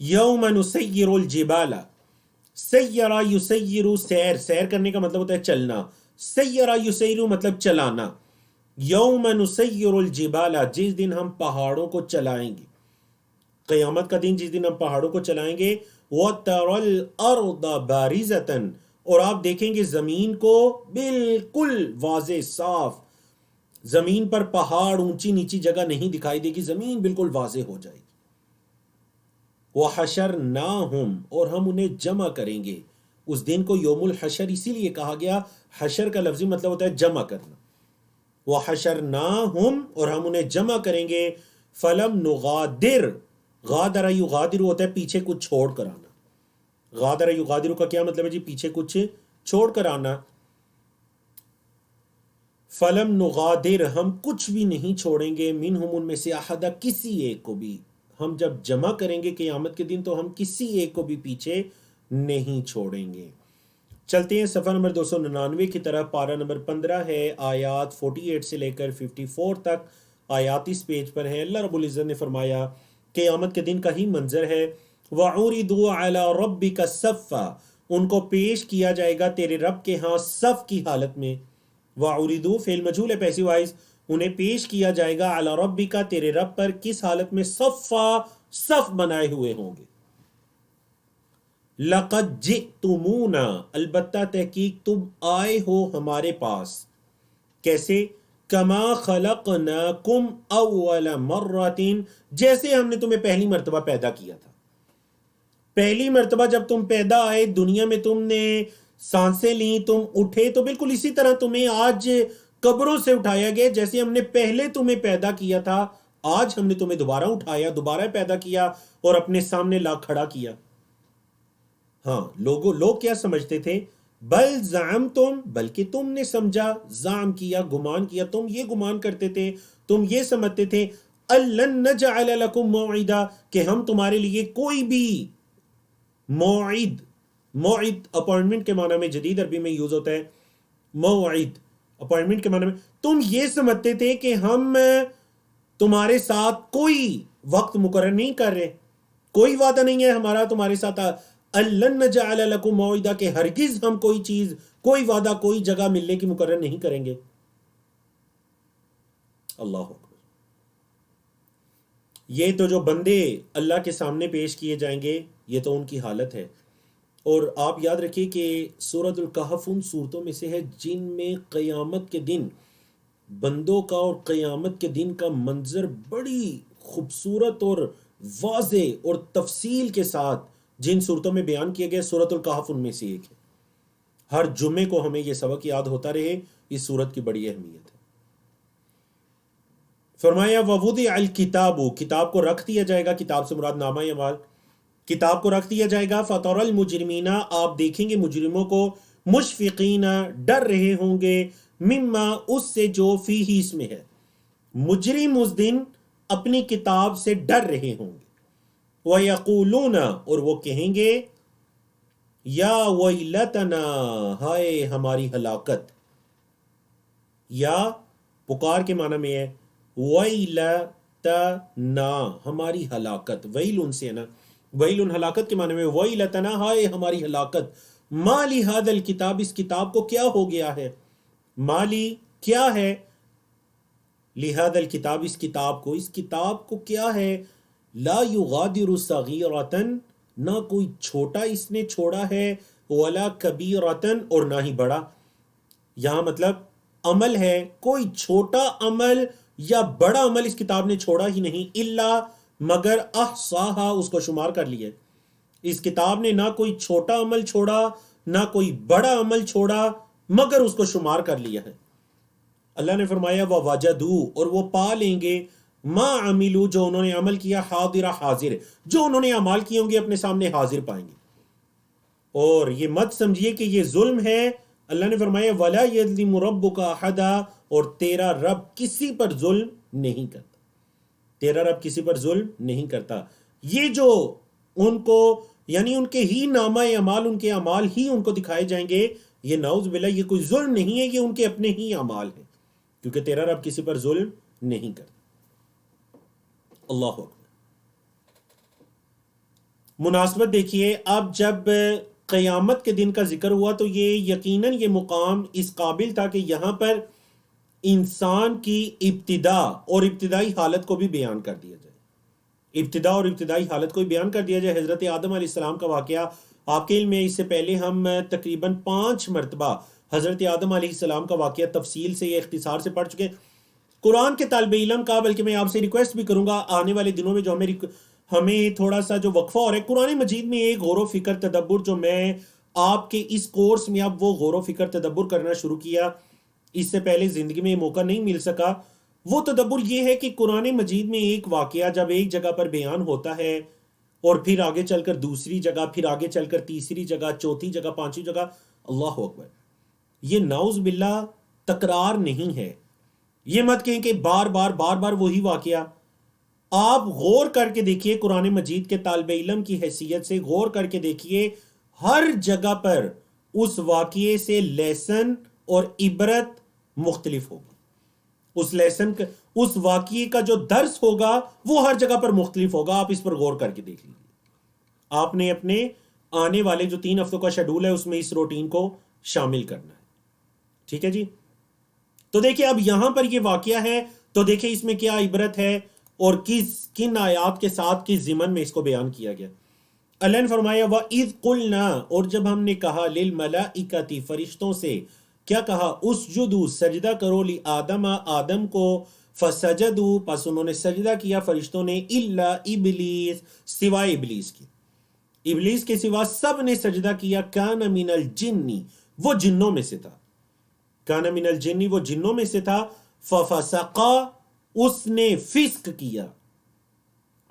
یوم نسیر الجبال، سیرا یسیر، سیر، سیر کرنے کا مطلب ہوتا ہے چلنا، سیرا یسیر مطلب چلانا۔ یوم نسیر الجبال، جس دن ہم پہاڑوں کو چلائیں گے، قیامت کا دن جس دن ہم پہاڑوں کو چلائیں گے۔ وَتَرَى الْأَرْضَ بَارِزَةً، اور آپ دیکھیں گے زمین کو بالکل واضح صاف، زمین پر پہاڑ اونچی نیچی جگہ نہیں دکھائی دے گی، زمین بالکل واضح ہو جائے گی۔ وَحَشَرْنَاهُمْ، اور ہم انہیں جمع کریں گے۔ اس دن کو یوم الحشر اسی لیے کہا گیا، حشر کا لفظی مطلب ہوتا ہے جمع کرنا۔ وَحَشَرْنَاهُمْ، اور ہم انہیں جمع کریں گے۔ فَلَمْ نُغَادِرْ، غادر یغادر ہوتا ہے پیچھے کچھ چھوڑ کر آنا۔ غادر یغادر کا کیا مطلب ہے جی؟ پیچھے کچھ چھوڑ کر آنا۔ فَلَمْ نُغَادِرْ، ہم کچھ بھی نہیں چھوڑیں گے، منہم، ان میں سے، احد، کسی ایک کو بھی۔ ہم جب جمع کریں گے قیامت کے دن تو ہم کسی ایک کو بھی پیچھے نہیں چھوڑیں گے۔ چلتے ہیں صفحہ نمبر 299 کی طرف، پارہ نمبر 15 ہے، آیات 48 سے لے کر 54 تک آیات اس پیج پر ہیں۔ اللہ رب العزت نے فرمایا قیامت کے دن کا ہی منظر ہے۔ وَعُرِضُوا عَلَى رَبِّكَ صَفًّا، ان کو پیش کیا جائے گا تیرے رب کے ہاں صف کی حالت میں۔ وَعُرِضُوا فعل مجہول ہے پیسو وائز، انہیں پیش کیا جائے گا علی ربک، تیرے رب پر، کس حالت میں؟ صفا، صف بنائے ہوئے ہوں گے۔ لقد جئتمونا، البتہ تحقیق تم آئے ہو ہمارے پاس۔ کیسے؟ کما خلقناکم اول مرۃ، جیسے ہم نے تمہیں پہلی مرتبہ پیدا کیا تھا۔ پہلی مرتبہ جب تم پیدا آئے دنیا میں، تم نے سانسیں لیں، تم اٹھے، تو بالکل اسی طرح تمہیں آج قبروں سے اٹھایا گیا، جیسے ہم نے پہلے تمہیں پیدا کیا تھا، آج ہم نے تمہیں دوبارہ اٹھایا، دوبارہ پیدا کیا اور اپنے سامنے لا کھڑا کیا۔ ہاں، لوگ کیا سمجھتے تھے؟ بل زعمتم، بلکہ تم نے سمجھا، زعم کیا، گمان کیا، تم یہ گمان کرتے تھے، تم یہ سمجھتے تھے، الن نجعل لکم موعدا، کہ ہم تمہارے لیے کوئی بھی موعد، موعد اپوائنٹمنٹ کے معنی میں جدید عربی میں یوز ہوتا ہے، موعد اپوائنٹمنٹ کے معنی میں، تم یہ سمجھتے تھے کہ ہم تمہارے ساتھ کوئی وقت مقرر نہیں کر رہے، کوئی وعدہ نہیں ہے ہمارا تمہارے ساتھ، الن نجعل لکم موعدا، کہ ہرگز ہم کوئی چیز، کوئی وعدہ، کوئی جگہ ملنے کی مقرر نہیں کریں گے۔ اللہ اکبر۔ یہ تو جو بندے اللہ کے سامنے پیش کیے جائیں گے، یہ تو ان کی حالت ہے۔ اور آپ یاد رکھیے کہ سورۃ الکہف ان صورتوں میں سے ہے جن میں قیامت کے دن بندوں کا اور قیامت کے دن کا منظر بڑی خوبصورت اور واضح اور تفصیل کے ساتھ جن صورتوں میں بیان کیا گیا، سورۃ الکہف ان میں سے ایک ہے۔ ہر جمعے کو ہمیں یہ سبق یاد ہوتا رہے، اس صورت کی بڑی اہمیت ہے۔ فرمایا وَوُضِعَ الْكِتَابُ، کتاب کو رکھ دیا جائے گا، کتاب سے مراد نامہ اعمال، کتاب کو رکھ دیا جائے گا۔ فَتَرَى الْمُجْرِمِينَ، آپ دیکھیں گے مجرموں کو، مشفقین، ڈر رہے ہوں گے، مما، اس سے جو فیہ، اس میں ہے۔ مجرم اس دن اپنی کتاب سے ڈر رہے ہوں گے۔ وَيَقُولُونَ، اور وہ کہیں گے، یا ویلتنا، ہائے ہماری ہلاکت، یا پکار کے معنی میں ہے ویلتنا، ہماری ہلاکت، ویل ان سے ہے نا، ویل ہلاکت کے معنی میں، ویلتنا، ہائے ہماری ہلاکت، مالی ھذا الکتاب، اس کتاب کو کیا ہو گیا ہے، مالی کیا ہے، لہذا الکتاب اس کتاب کو کیا ہے، لا یغادر صغیرۃ، نہ کوئی چھوٹا اس نے چھوڑا ہے، ولا کبیرۃ، اور نہ ہی بڑا. یہاں مطلب عمل ہے، کوئی چھوٹا عمل یا بڑا عمل اس کتاب نے چھوڑا ہی نہیں، الا مگر احصاہا، اس کو شمار کر لیا. اس کتاب نے نہ کوئی چھوٹا عمل چھوڑا نہ کوئی بڑا عمل چھوڑا، مگر اس کو شمار کر لیا ہے. اللہ نے فرمایا وَوَجَدُوا، اور وہ پا لیں گے، ما عملوا، جو انہوں نے عمل کیا، حاضر حاضر، جو انہوں نے اعمال کیے ہوں گے اپنے سامنے حاضر پائیں گے. اور یہ مت سمجھیے کہ یہ ظلم ہے. اللہ نے فرمایا وَلَا يَظْلِمُ رَبُّكَ أَحَدًا، اور تیرا رب کسی پر ظلم نہیں کرتا، تیرا رب کسی پر ظلم نہیں کرتا. یہ جو ان کو یعنی ان کے ہی نامہ اعمال، ان کے اعمال ہی ان کو دکھائے جائیں گے، یہ نعوذ باللہ یہ کوئی ظلم نہیں ہے، یہ ان کے اپنے ہی اعمال ہیں، کیونکہ تیرا رب کسی پر ظلم نہیں کرتا. اللہ اکبر. مناسبت دیکھیے، اب جب قیامت کے دن کا ذکر ہوا تو یہ یقیناً یہ مقام اس قابل تھا کہ یہاں پر انسان کی ابتدا اور ابتدائی حالت کو بھی بیان کر دیا جائے. ابتدا اور ابتدائی حالت کو بھی بیان کر دیا جائے. حضرت آدم علیہ السلام کا واقعہ آپ کے علم میں، اس سے پہلے ہم تقریباً 5 مرتبہ حضرت آدم علیہ السلام کا واقعہ تفصیل سے یا اختصار سے پڑھ چکے. قرآن کے طالب علم کا، بلکہ میں آپ سے ریکویسٹ بھی کروں گا آنے والے دنوں میں جو ہمیں تھوڑا سا جو وقفہ ہو رہا ہے قرآن مجید میں، ایک غور و فکر تدبر جو میں آپ کے اس کورس میں اب وہ غور و فکر تدبر کرنا شروع کیا، اس سے پہلے زندگی میں موقع نہیں مل سکا. وہ تدبر یہ ہے کہ قرآن مجید میں ایک واقعہ جب ایک جگہ پر بیان ہوتا ہے اور پھر آگے چل کر دوسری جگہ، پھر آگے چل کر تیسری جگہ، چوتھی جگہ، پانچویں جگہ، اللہ اکبر، یہ نعوذ باللہ تکرار نہیں ہے. یہ مت کہیں کہ بار بار وہی واقعہ. آپ غور کر کے دیکھیے، قرآن مجید کے طالب علم کی حیثیت سے غور کر کے دیکھیے، ہر جگہ پر اس واقعے سے لیسن اور عبرت مختلف ہوگی. اس لیسن کا، اس واقعے کا جو درس ہوگا وہ ہر جگہ پر مختلف ہوگا. آپ اس پر غور کر کے دیکھ لیجیے. آپ نے اپنے آنے والے جو 3 ہفتوں کا شیڈول ہے اس میں اس روٹین کو شامل کرنا ہے. ٹھیک ہے جی. تو دیکھیں اب یہاں پر یہ واقعہ ہے تو دیکھیں اس میں کیا عبرت ہے اور کن آیات کے ساتھ کس ضمن میں اس کو بیان کیا گیا. اللہ نے فرمایا وَإِذْ قُلْنَا، اور جب ہم نے کہا، لِلْمَلَائِكَةِ، فرشتوں سے کیا کہا، اسجدوا، سجدہ کرو، لِآدَمَ، آدم کو، فسجدوا، پس انہوں نے سجدہ کیا فرشتوں نے، إِلَّا إِبْلِيسَ، سوائے ابلیس کی. ابلیس کے سوا سب نے سجدہ کیا. كَانَ مِنَ الْجِنِّ، وہ جنوں میں سے تھا. کانا من الجن، وہ جنوں میں سے تھا. ففسقا، اس نے فسق کیا.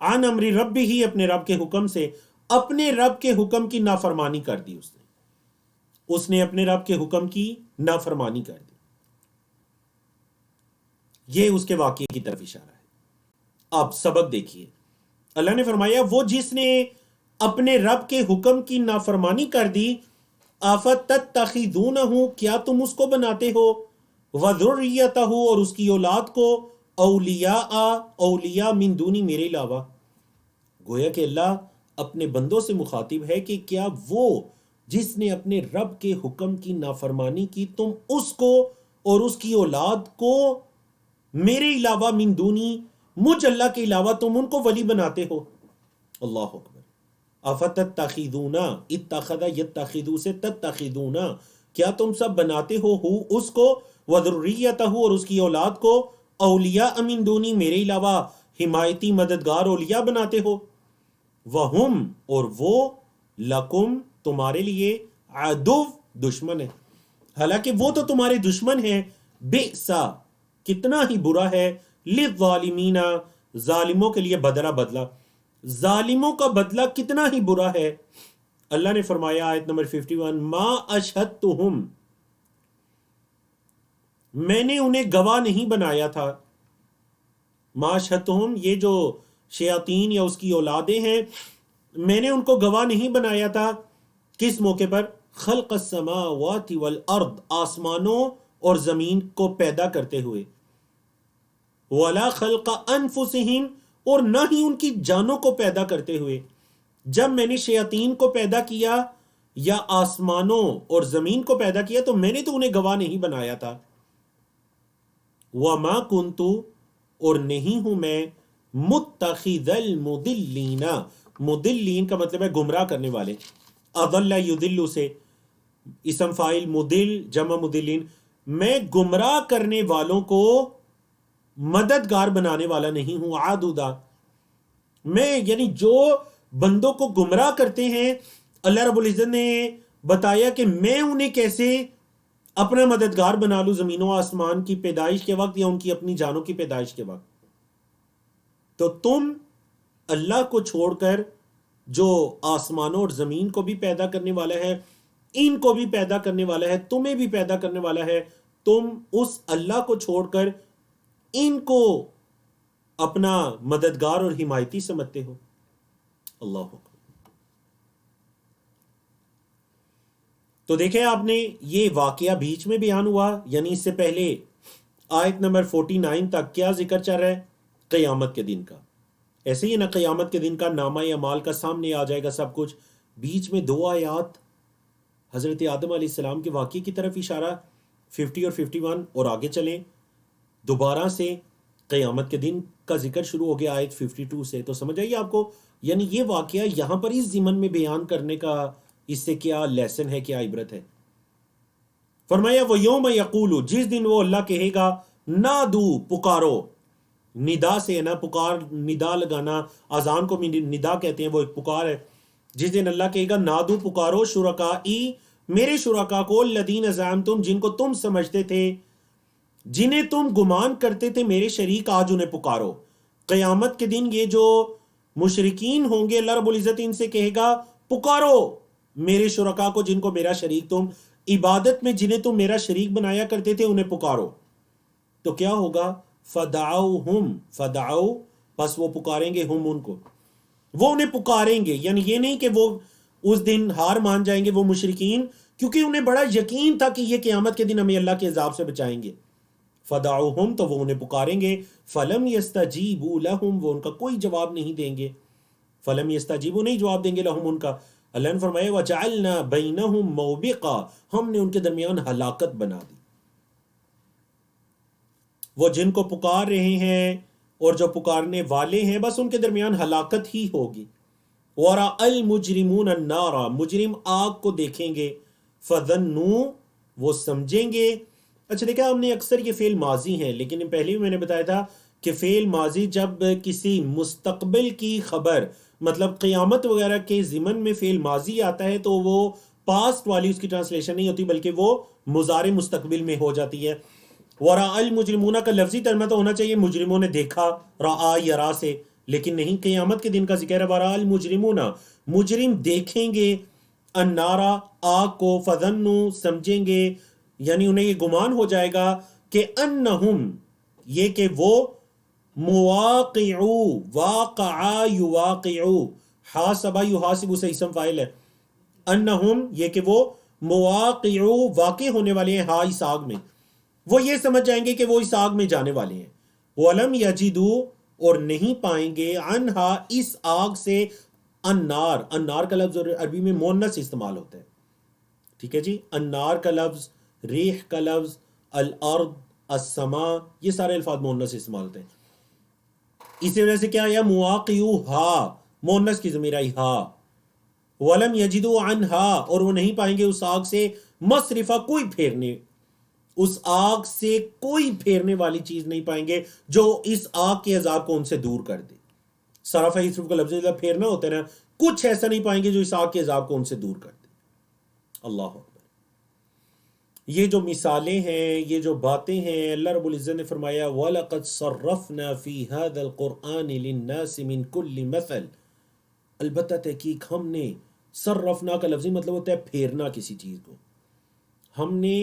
عن امر ربہ، اپنے رب کے حکم سے، اپنے رب کے حکم کی نافرمانی کر دی. اس نے اپنے رب کے حکم کی نافرمانی کر دی. یہ اس کے واقعے کی طرف اشارہ ہے. اب سبق دیکھیے. اللہ نے فرمایا وہ جس نے اپنے رب کے حکم کی نافرمانی کر دی، افتتخذونہ، کیا تم اس کو بناتے ہو، وذریتہ، اور اس کی اولاد کو، اولیاء من دونی، میرے علاوہ. گویا کہ اللہ اپنے بندوں سے مخاطب ہے کہ کیا وہ جس نے اپنے رب کے حکم کی نافرمانی کی، تم اس کو اور اس کی اولاد کو میرے علاوہ، من دونی، مجھ اللہ کے علاوہ تم ان کو ولی بناتے ہو. اللہ اکبر. افتتخذون، اتخذ یتخذو سے تتخذون، کیا تم سب بناتے ہو اس کو، وذریتہ، اور اس کی اولاد کو، اولیاء من دونی، میرے علاوہ حمایتی مددگار اولیاء بناتے ہو. وہم، اور وہ، لکم، تمہارے لیے، عدو، دشمن ہے. حالانکہ وہ تو تمہارے دشمن ہیں. بئسا، کتنا ہی برا ہے، للظالمین، ظالموں کے لیے بدلہ. ظالموں کا بدلہ کتنا ہی برا ہے. اللہ نے فرمایا آیت نمبر 51، ما اشہدتہم، میں نے انہیں گواہ نہیں بنایا تھا. ما اشہدتہم، یہ جو شیاطین یا اس کی اولادیں ہیں، میں نے ان کو گواہ نہیں بنایا تھا. کس موقع پر؟ خلق السماوات والارض، آسمانوں اور زمین کو پیدا کرتے ہوئے. ولا خلق انفسہم، اور نہ ہی ان کی جانوں کو پیدا کرتے ہوئے. جب میں نے شیاطین کو پیدا کیا یا آسمانوں اور زمین کو پیدا کیا تو میں نے تو انہیں گواہ نہیں بنایا تھا. وَمَا كُنْتُ اور نہیں ہوں میں مُتَّخِذَ الْمُضِلِّينَ. مدلین کا مطلب ہے گمراہ کرنے والے. اضل یضل سے اسم فاعل مدل جمع مدلین. میں گمراہ کرنے والوں کو مددگار بنانے والا نہیں ہوں. عادودا میں یعنی جو بندوں کو گمراہ کرتے ہیں اللہ رب العزت نے بتایا کہ میں انہیں کیسے اپنا مددگار بنا لوں زمین و آسمان کی پیدائش کے وقت یا ان کی اپنی جانوں کی پیدائش کے وقت. تو تم اللہ کو چھوڑ کر جو آسمانوں اور زمین کو بھی پیدا کرنے والا ہے, ان کو بھی پیدا کرنے والا ہے, تمہیں بھی پیدا کرنے والا ہے, تم اس اللہ کو چھوڑ کر ان کو اپنا مددگار اور حمایتی سمجھتے ہو. اللہ اکبر. تو دیکھیں آپ نے یہ واقعہ بیچ میں بیان ہوا, یعنی اس سے پہلے آیت نمبر 49 تک کیا ذکر چل رہا ہے؟ قیامت کے دن کا. ایسے ہی نا قیامت کے دن کا نامہ اعمال کا سامنے آ جائے گا سب کچھ. بیچ میں 2 آیات حضرت آدم علیہ السلام کے واقعے کی طرف اشارہ 50 اور 51, اور آگے چلیں دوبارہ سے قیامت کے دن کا ذکر شروع ہو گیا آیت 52 سے. تو سمجھ آئیے آپ کو, یعنی یہ واقعہ یہاں پر اس ضمن میں بیان کرنے کا اس سے کیا لیسن ہے, کیا عبرت ہے. فرمایا وَيَوْمَ يَقُولُ جس دن وہ اللہ کہے گا نادو پکارو. ندا سے ہے نا پکار, ندا لگانا, اذان کو ندا کہتے ہیں, وہ ایک پکار ہے. جس دن اللہ کہے گا نادو پکارو شرکائی میرے شرکا کو الذین زعمتم جن کو تم سمجھتے تھے, جنہیں تم گمان کرتے تھے میرے شریک, آج انہیں پکارو. قیامت کے دن یہ جو مشرکین ہوں گے اللہ رب العزت ان سے کہے گا پکارو میرے شرکا کو جن کو میرا شریک, تم عبادت میں جنہیں تم میرا شریک بنایا کرتے تھے انہیں پکارو. تو کیا ہوگا؟ فدعوہم فدعو پس وہ پکاریں گے ہم ان کو, وہ انہیں پکاریں گے. یعنی یہ نہیں کہ وہ اس دن ہار مان جائیں گے وہ مشرکین, کیونکہ انہیں بڑا یقین تھا کہ یہ قیامت کے دن ہمیں اللہ کے عذاب سے بچائیں گے. فدعوہم تو وہ انہیں پکاریں گے. فلم یستجیبوا لہم وہ ان کا کوئی جواب نہیں دیں گے. فلم یستجیبوا نہیں جواب دیں گے لہم ان کا. اللہ نے فرمایا وجعلنا بینہم موبقا ہم نے ان کے درمیان ہلاکت بنا دی. وہ جن کو پکار رہے ہیں اور جو پکارنے والے ہیں بس ان کے درمیان ہلاکت ہی ہوگی. وَرَأَ الْمُجْرِمُونَ النَّارَ مجرم آگ کو دیکھیں گے. فَظَنُّوا وہ سمجھیں گے. اچھا دیکھا ہم نے اکثر یہ فعل ماضی ہیں, لیکن پہلے بھی میں نے بتایا تھا کہ فعل ماضی جب کسی مستقبل کی خبر مطلب قیامت وغیرہ کے ضمن میں فعل ماضی آتا ہے تو وہ پاسٹ والی اس کی ٹرانسلیشن نہیں ہوتی بلکہ وہ مضارع مستقبل میں ہو جاتی ہے. وَرَأَ الْمُجْرِمُونَ کا لفظی ترجمہ تو ہونا چاہیے مجرموں نے دیکھا, رآ یرا سے, لیکن نہیں, قیامت کے دن کا ذکر ہے. وَرَأَ الْمُجْرِمُونَ مجرم دیکھیں گے النارا آگ کو, فظنوا سمجھیں گے, یعنی انہیں یہ گمان ہو جائے گا کہ انہم یہ کہ وہ مواقعو واقعا یواقعو حاسبا یحاسب سے اسم فاعل ہے. انہم یہ کہ وہ مواقعو واقع ہونے والے ہیں, ہاں اس آگ میں, وہ یہ سمجھ جائیں گے کہ وہ اس آگ میں جانے والے ہیں. وَلَمْ يَجِدُوا اور نہیں پائیں گے عنہا اس آگ سے النار. النار کا لفظ عربی میں مونس استعمال ہوتا ہے, ٹھیک ہے جی. النار کا لفظ, ریح کا لفظ, الارض, السماء, یہ سارے الفاظ مونس استعمال ہوتے ہیں. اسی وجہ سے کیا آیا مواقعو ہا مونس کی ضمیر آئی ہا. وَلَمْ يَجِدُوا عَنْهَا اور وہ نہیں پائیں گے اس آگ سے مصرفہ کوئی پھیرنے, اس آگ سے کوئی پھیرنے والی چیز نہیں پائیں گے جو اس آگ کے عذاب کو ان سے دور کر دے. صرف ہے صرف کا لفظ پھیرنا ہوتا ہے نا, کچھ ایسا نہیں پائیں گے جو اس آگ کے عذاب کو ان سے دور کر دے. اللہ اکبر. یہ جو مثالیں ہیں, یہ جو باتیں ہیں, اللہ رب العزت نے فرمایا وَلَقَدْ صَرَّفْنَا فِي هَذَا الْقُرْآنِ لِلنَّاسِ مِنْ كُلِّ مَثَلٍ البتہ تحقیق ہم نے, صرفنا کا لفظی مطلب ہوتا ہے پھیرنا کسی چیز کو, ہم نے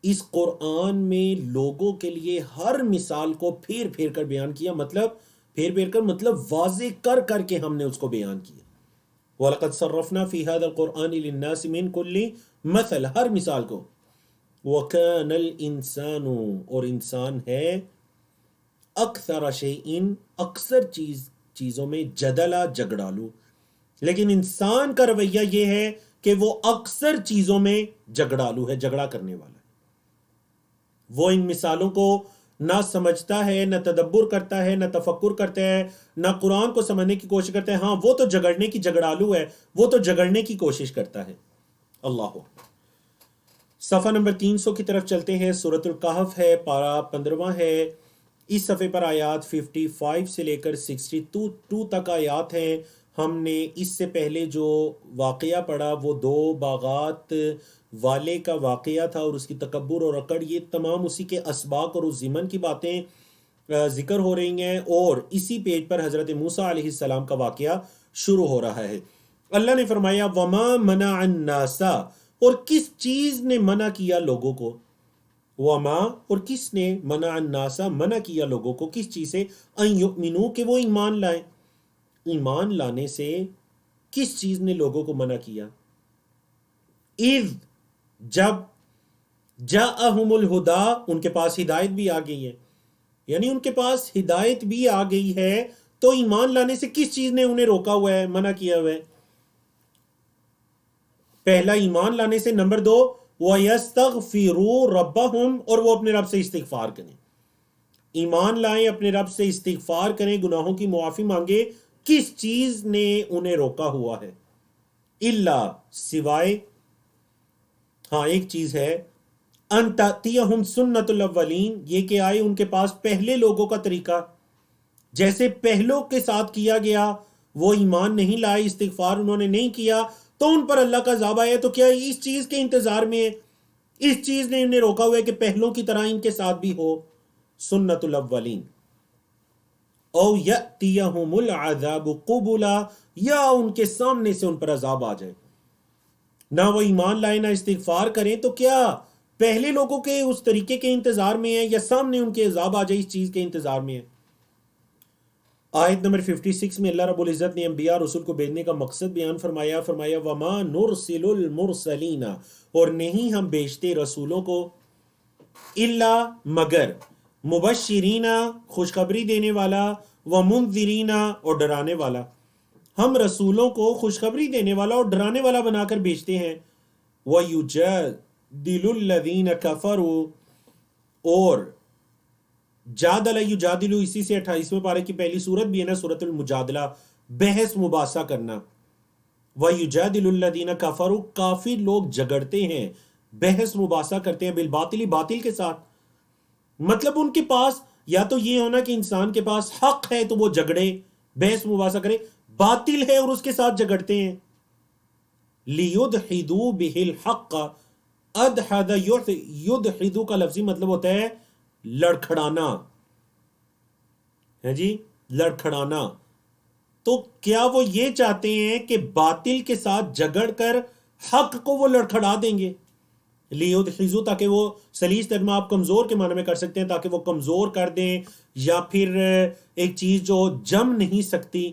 اس قرآن میں لوگوں کے لیے ہر مثال کو پھیر پھیر کر بیان کیا. مطلب پھیر پھیر کر مطلب واضح کر کر کے ہم نے اس کو بیان کیا. وَلَقَدْ صَرَّفْنَا فِي هَذَا الْقُرْآنِ لِلنَّاسِ مِنْ كُلِّ مَثَلٍ ہر مثال کو. وَكَانَ الْإِنسَانُ اور انسان ہے اکثر شیئن اکثر چیزوں میں جدلا جگڑالو. لیکن انسان کا رویہ یہ ہے کہ وہ اکثر چیزوں میں جھگڑالو ہے، جھگڑا کرنے والا ہے. وہ ان مثالوں کو نہ سمجھتا ہے، نہ تدبر کرتا ہے، نہ تفکر کرتا ہے، نہ قرآن کو سمجھنے کی کوشش کرتا ہے. ہاں وہ تو جھگڑنے کی جھگڑالو ہے، وہ تو جھگڑنے کی کوشش کرتا ہے. اللہ. صفحہ نمبر 300 کی طرف چلتے ہیں. سورۃ الکہف ہے، پارہ 15 ہے. اس صفحے پر آیات 55 سے لے کر 62 تک آیات ہیں. ہم نے اس سے پہلے جو واقعہ پڑھا وہ 2 باغات والے کا واقعہ تھا اور اس کی تکبر اور اکڑ. یہ تمام اسی کے اسباق اور اس ضمن کی باتیں ذکر ہو رہی ہیں، اور اسی پیج پر حضرت موسیٰ علیہ السلام کا واقعہ شروع ہو رہا ہے. اللہ نے فرمایا وما منع الناس، اور کس چیز نے منع کیا لوگوں کو. وما، اور کس نے، منع الناس، منع کیا لوگوں کو کس چیز سے، ان یؤمنوا، کہ وہ ایمان لائیں. ایمان لانے سے کس چیز نے لوگوں کو منع کیا؟ اذ، جب، جاءہم الہدی، ان کے پاس ہدایت بھی آ گئی ہے. یعنی ان کے پاس ہدایت بھی آ گئی ہے تو ایمان لانے سے کس چیز نے انہیں روکا ہوا ہے، منع کیا ہوا ہے؟ پہلا ایمان لانے سے. نمبر 2 وَيَسْتَغْفِرُوا رَبَّهُمْ، اور وہ اپنے رب سے استغفار کریں. ایمان لائیں، اپنے رب سے استغفار کریں، گناہوں کی معافی مانگے. کس چیز نے انہیں روکا ہوا ہے؟ الا، سوائے، ہاں ایک چیز ہے، ان تأتیہم سنت الاولین، یہ کہ آئے ان کے پاس پہلے لوگوں کا طریقہ. جیسے پہلوں کے ساتھ کیا گیا، وہ ایمان نہیں لائے، استغفار انہوں نے نہیں کیا تو ان پر اللہ کا عذاب آیا. تو کیا اس چیز کے انتظار میں ہے؟ اس چیز نے انہیں روکا ہوا ہے کہ پہلوں کی طرح ان کے ساتھ بھی ہو سنت الاولین. او یأتیہم العذاب قبلا، یا ان کے سامنے سے ان پر عذاب آ جائے. نہ وہ ایمان لائے نہ استغفار کریں، تو کیا پہلے لوگوں کے اس طریقے کے انتظار میں ہے یا سامنے ان کے عذاب آ جائے اس چیز کے انتظار میں ہے؟ آیت نمبر 56 میں اللہ رب العزت نے انبیاء رسول کو بھیجنے کا مقصد بیان فرمایا. فرمایا وما نرسل المرسلین، اور نہیں ہم بھیجتے رسولوں کو، الا، مگر، مبشرین، خوشخبری دینے والا، ومنذرین، اور ڈرانے والا. ہم رسولوں کو خوشخبری دینے والا اور ڈرانے والا بنا کر بھیجتے ہیں. وَيُجَادِلُ الَّذِينَ كَفَرُوا، اور جادل یجادلو، اسی سے 28ویں پارے کی پہلی سورت بھی ہے نا، سورۃ المجادلہ، بحث مباحثہ کرنا. وَيُجَادِلُ الَّذِينَ كَفَرُوا، کافر لوگ جھگڑتے ہیں، بحث مباحثہ کرتے ہیں، بالباطل، باطل کے ساتھ. مطلب ان کے پاس یا تو یہ ہونا کہ انسان کے پاس حق ہے تو وہ جھگڑے، بحث مباحثہ کرے، باطل ہے اور اس کے ساتھ جھگڑتے ہیں. لِيُدْحِدُوا بِهِ الْحَقَّ، ادحد، یدحدو کا لفظی مطلب ہوتا ہے لڑکھڑانا، ہے جی، لڑکھڑانا. تو کیا وہ یہ چاہتے ہیں کہ باطل کے ساتھ جھگڑ کر حق کو وہ لڑکھڑا دیں گے؟ لیدحضو، تاکہ وہ سلیس ترجمہ آپ کمزور کے معنی میں کر سکتے ہیں، تاکہ وہ کمزور کر دیں، یا پھر ایک چیز جو جم نہیں سکتی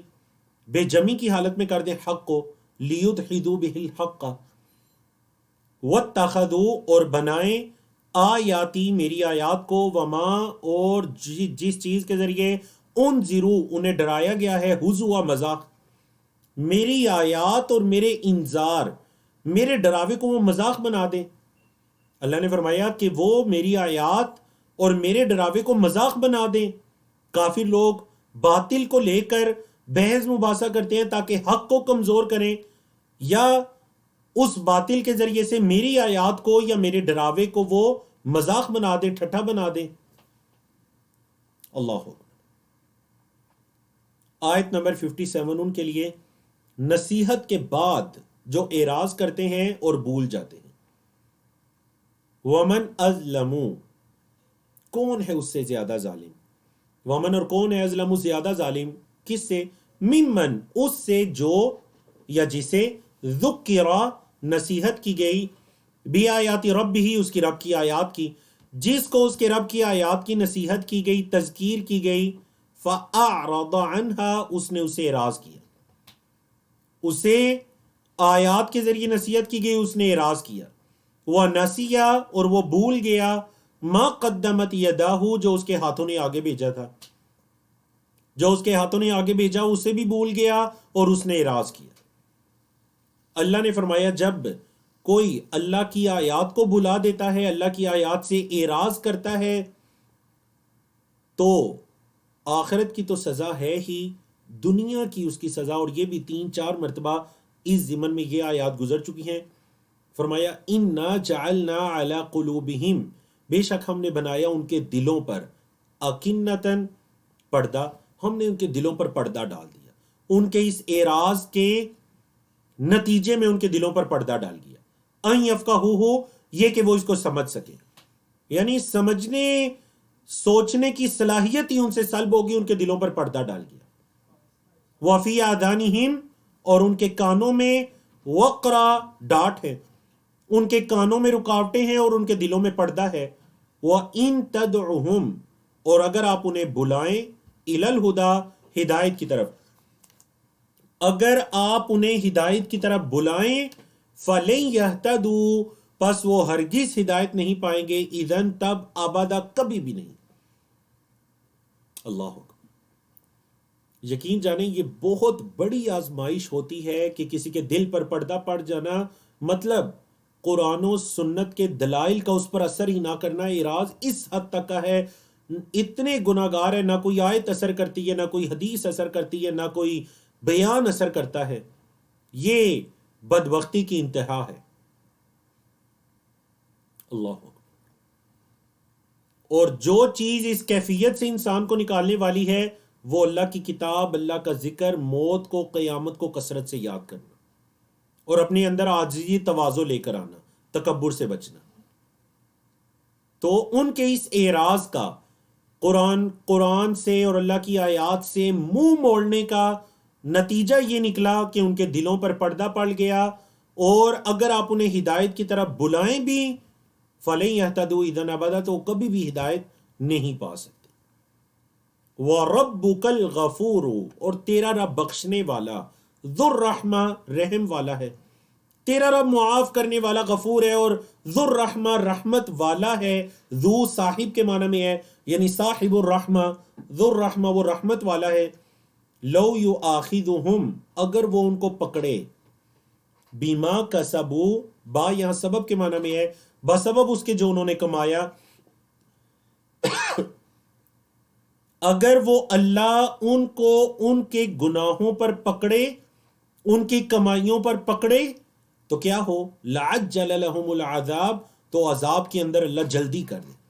بے جمی کی حالت میں کر دیں حق کو. لیدحضو بہ الحق، واتخذوا، اور بنائیں، آیاتی، میری آیات کو، وما، اور جس چیز کے ذریعے انذروا، انہیں ڈرایا گیا ہے، ہزوا، مذاق. میری آیات اور میرے انذار، میرے ڈراوے کو وہ مذاق بنا دیں. اللہ نے فرمایا کہ وہ میری آیات اور میرے ڈراوے کو مذاق بنا دیں. کافر لوگ باطل کو لے کر بحث مباحثہ کرتے ہیں تاکہ حق کو کمزور کریں، یا اس باطل کے ذریعے سے میری آیات کو یا میرے ڈراوے کو وہ مذاق بنا دیں، ٹھٹھا بنا دیں. اللہ. آیت نمبر 57 ان کے لیے نصیحت کے بعد جو اعراض کرتے ہیں اور بھول جاتے ہیں. ومن ازلم، کون ہے اس سے زیادہ ظالم؟ ومن، اور کون ہے، ازلم، زیادہ ظالم، کس سے؟ ممن، اس سے جو یا جسے ذکر، نصیحت کی گئی، بی آیات رب ہی، اس کی رب کی آیات کی، جس کو اس کے رب کی آیات کی نصیحت کی گئی، تذکیر کی گئی، فَأَعْرَضَ عَنْهَا، اس نے اسے اعراض کیا. اسے آیات کے ذریعے نصیحت کی گئی، اس نے اعراض کیا. وَنَسِيَ، اور وہ بھول گیا، مَا قَدَّمَتْ يَدَاهُ، جو اس کے ہاتھوں نے آگے بھیجا تھا، جو اس کے ہاتھوں نے آگے بھیجا اسے بھی بھول گیا اور اس نے اعراض کیا. اللہ نے فرمایا جب کوئی اللہ کی آیات کو بھلا دیتا ہے، اللہ کی آیات سے اعراض کرتا ہے، تو آخرت کی تو سزا ہے ہی، دنیا کی اس کی سزا، اور یہ بھی 3-4 مرتبہ اس ضمن میں یہ آیات گزر چکی ہیں۔ فرمایا اِنَّا جَعَلْنَا عَلَىٰ قُلُوبِهِمْ، بے شک ہم نے بنایا ان کے دلوں پر، اکنتاً پردہ، ہم نے ان کے دلوں پر پردہ ڈال دیا، ان کے اس اعراض کے نتیجے میں ان کے دلوں پر پردہ ڈال دیا، ان یفقہوہ، یہ کہ وہ اس کو سمجھ سکے، یعنی سمجھنے سوچنے کی صلاحیت ہی ان سے سلب ہوگی، ان کے دلوں پر پردہ ڈال دیا۔ وفی آذانہم، اور ان کے کانوں میں وقرا، ڈاٹ ہے، ان کے کانوں میں رکاوٹیں ہیں اور ان کے دلوں میں پردہ ہے۔ وَإِن تَدْعُهُمْ، اور اگر آپ انہیں بلائیں، إِلَى الْهُدَى، ہدایت کی طرف، اگر آپ انہیں ہدایت کی طرف بلائیں، فَلَن يَهْتَدُوا، پس وہ ہرگز ہدایت نہیں پائیں گے، اذن تب، ابدا، کبھی بھی نہیں۔ اللہ اکبر۔ یقین جانیں یہ بہت بڑی آزمائش ہوتی ہے کہ کسی کے دل پر پردہ پڑ جانا، مطلب قرآن و سنت کے دلائل کا اس پر اثر ہی نہ کرنا، اعراض اس حد تک کا ہے، اتنے گناہگار ہے، نہ کوئی آیت اثر کرتی ہے، نہ کوئی حدیث اثر کرتی ہے، نہ کوئی بیان اثر کرتا ہے، یہ بدبختی کی انتہا ہے۔ اللہ اکبر۔ اور جو چیز اس کیفیت سے انسان کو نکالنے والی ہے، وہ اللہ کی کتاب، اللہ کا ذکر، موت کو، قیامت کو کثرت سے یاد کرنا، اور اپنے اندر عاجزی، تواضع لے کر آنا، تکبر سے بچنا۔ تو ان کے اس اعراض کا، قرآن سے اور اللہ کی آیات سے منہ موڑنے کا نتیجہ یہ نکلا کہ ان کے دلوں پر پردہ پڑ گیا، اور اگر آپ انہیں ہدایت کی طرف بلائیں بھی، فَلَن يَهْتَدُوا إِذًا أَبَدًا، تو کبھی بھی ہدایت نہیں پا سکتے۔ وَرَبُّكَ الْغَفُورُ، اور تیرا رب بخشنے والا، ذو الرحمہ، رحم والا ہے، تیرا رب معاف کرنے والا غفور ہے، اور ذو الرحمہ، رحمت والا ہے، ذو صاحب کے معنی میں ہے، یعنی صاحب الرحمہ، ذو الرحمہ وہ رحمت والا ہے۔ لو یؤاخذہم، اگر وہ ان کو پکڑے، بیما کسبوا، با یہاں سبب کے معنی میں ہے، بسبب اس کے جو انہوں نے کمایا، اگر وہ اللہ ان کو ان کے گناہوں پر پکڑے، ان کی کمائیوں پر پکڑے، تو کیا ہو، لعجل لهم العذاب، تو عذاب کے اندر اللہ جلدی کر دے۔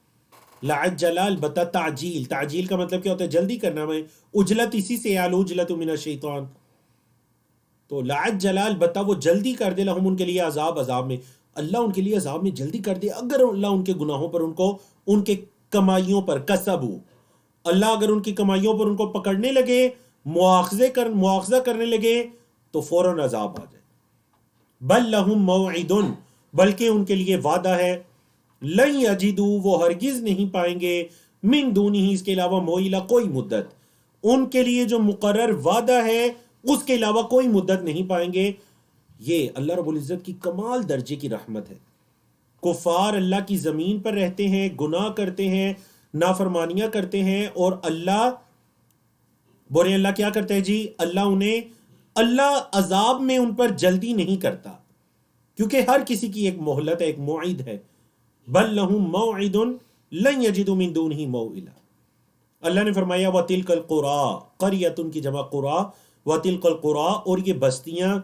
لعجل، البتہ تعجیل، تعجیل کا مطلب کیا ہوتا ہے؟ جلدی کرنا، میں اجلت اسی سے العجلۃ من الشیطان، تو لعجل، البتہ وہ جلدی کر دے، لہم ان کے لیے عذاب میں، اللہ ان کے لیے عذاب میں جلدی کر دے، اگر اللہ ان کے گناہوں پر، ان کو ان کے کمائیوں پر، کسبو، اللہ اگر ان کی کمائیوں پر ان کو پکڑنے لگے، مواخذہ کرنے لگے، تو فوراً عذاب آ جائے۔ بل لہم موعد، بلکہ ان کے لیے وعدہ ہے، لن یجدوا، وہ ہرگز نہیں پائیں گے، من دونہ، اس کے علاوہ، موئلہ، کوئی مدت، ان کے لیے جو مقرر وعدہ ہے اس کے علاوہ کوئی مدت نہیں پائیں گے۔ یہ اللہ رب العزت کی کمال درجے کی رحمت ہے۔ کفار اللہ کی زمین پر رہتے ہیں، گناہ کرتے ہیں، نافرمانیاں کرتے ہیں، اور اللہ بولے، اللہ کیا کرتا ہے جی؟ اللہ عذاب میں ان پر جلدی نہیں کرتا، کیونکہ ہر کسی کی ایک مہلت ہے، ایک موعد ہے۔ بل لہم موعد لن یجدوا من دونہ موئلا، اللہ نے فرمایا وَتِلْكَ الْقُرَىٰ، قَرْيَةٌ کی جمع قُرَىٰ، وَتِلْكَ الْقُرَىٰ، اور یہ بستیاں،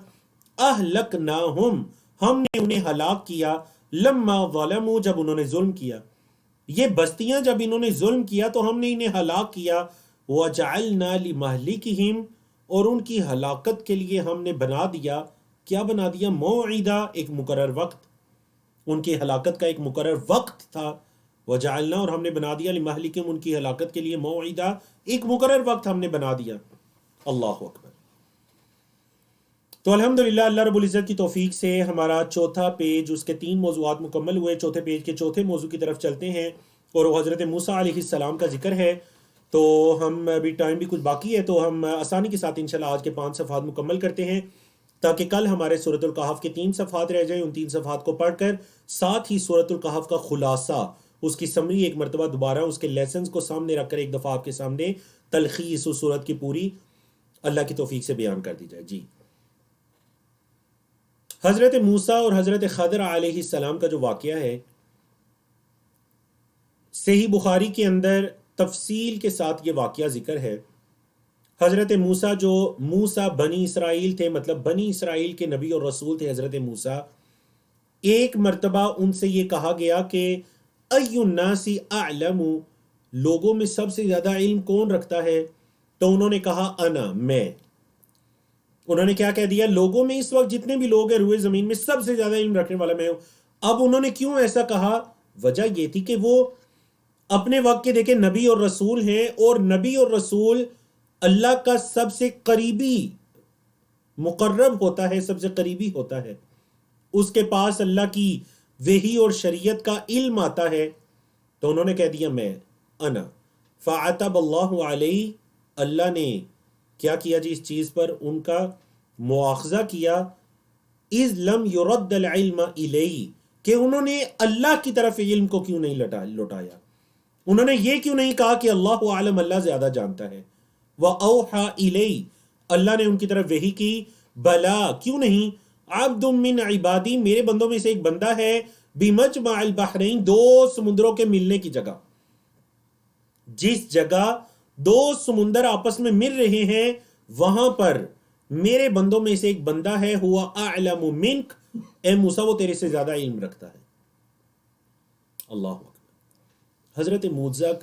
اہلکناہم، ہم نے انہیں ہلاک کیا، لما ظلموا، جب انہوں نے ظلم کیا، یہ بستیاں جب انہوں نے ظلم کیا تو ہم نے انہیں ہلاک کیا، وَجَعَلْنَا لِمَهْلِكِهِمْ، اور ان کی ہلاکت کے لیے ہم نے بنا دیا، کیا بنا دیا؟ موعدہ، ایک مقرر وقت، ان کی ہلاکت کا ایک مقرر وقت تھا، وجعلنا، اور ہم نے بنا دیا، لمہلکہم، ان کی ہلاکت کے لیے، موعدہ، ایک مقرر وقت ہم نے بنا دیا۔ اللہ اکبر۔ تو الحمدللہ اللہ رب العزت کی توفیق سے ہمارا چوتھا پیج، اس کے 3 موضوعات مکمل ہوئے۔ چوتھے پیج کے چوتھے موضوع کی طرف چلتے ہیں، اور وہ حضرت موسیٰ علیہ السلام کا ذکر ہے۔ تو ہم ابھی ٹائم بھی کچھ باقی ہے، تو ہم آسانی کے ساتھ انشاءاللہ آج کے 5 صفحات مکمل کرتے ہیں، تاکہ کل ہمارے سورۃ الکہف کے 3 صفحات رہ جائیں۔ ان 3 صفحات کو پڑھ کر ساتھ ہی سورۃ الکہف کا خلاصہ، اس کی سمری ایک مرتبہ دوبارہ اس کے لیسنز کو سامنے رکھ کر ایک دفعہ آپ کے سامنے تلخیص اس سورت کی پوری اللہ کی توفیق سے بیان کر دی جائے۔ جی حضرت موسیٰ اور حضرت خضر علیہ السلام کا جو واقعہ ہے، صحیح بخاری کے اندر تفصیل کے ساتھ یہ واقعہ ذکر ہے۔ حضرت موسیٰ جو موسیٰ بنی اسرائیل تھے، مطلب بنی اسرائیل کے نبی اور رسول تھے حضرت موسیٰ، ایک مرتبہ ان سے یہ کہا گیا کہ ای الناس اعلم، لوگوں میں سب سے زیادہ علم کون رکھتا ہے؟ تو انہوں نے کہا انا، میں۔ انہوں نے کیا کہہ دیا؟ لوگوں میں اس وقت جتنے بھی لوگ ہیں روئے زمین میں سب سے زیادہ علم رکھنے والا میں ہوں۔ اب انہوں نے کیوں ایسا کہا؟ وجہ یہ تھی کہ وہ اپنے وقت کے دیکھیں نبی اور رسول ہیں، اور نبی اور رسول اللہ کا سب سے قریبی مقرب ہوتا ہے، سب سے قریبی ہوتا ہے، اس کے پاس اللہ کی وحی اور شریعت کا علم آتا ہے۔ تو انہوں نے کہہ دیا میں، انا۔ فعتب اللہ علیہ، اللہ نے کیا کیا جی اس چیز پر؟ ان کا مواخذہ کیا۔ اذ لم يرد العلم الیہ، کہ انہوں نے اللہ کی طرف علم کو کیوں نہیں لوٹایا؟ انہوں نے یہ کیوں نہیں کہا کہ اللہ عالم، اللہ زیادہ جانتا ہے؟ وَأَوْحَى إِلَيْهِ، اللہ نے ان کی طرف وحی کی۔ بلا، کیوں نہیں؟ عبد من عبادی، میرے بندوں میں سے ایک بندہ ہے، بمجمع البحرین، دو سمندروں کے ملنے کی جگہ، جس جگہ دو سمندر آپس میں مل رہے ہیں وہاں پر میرے بندوں میں سے ایک بندہ ہے، ہوا اعلم منک، اے موسیٰ وہ تیرے سے زیادہ علم رکھتا ہے۔ اللہ اکبر۔ حضرت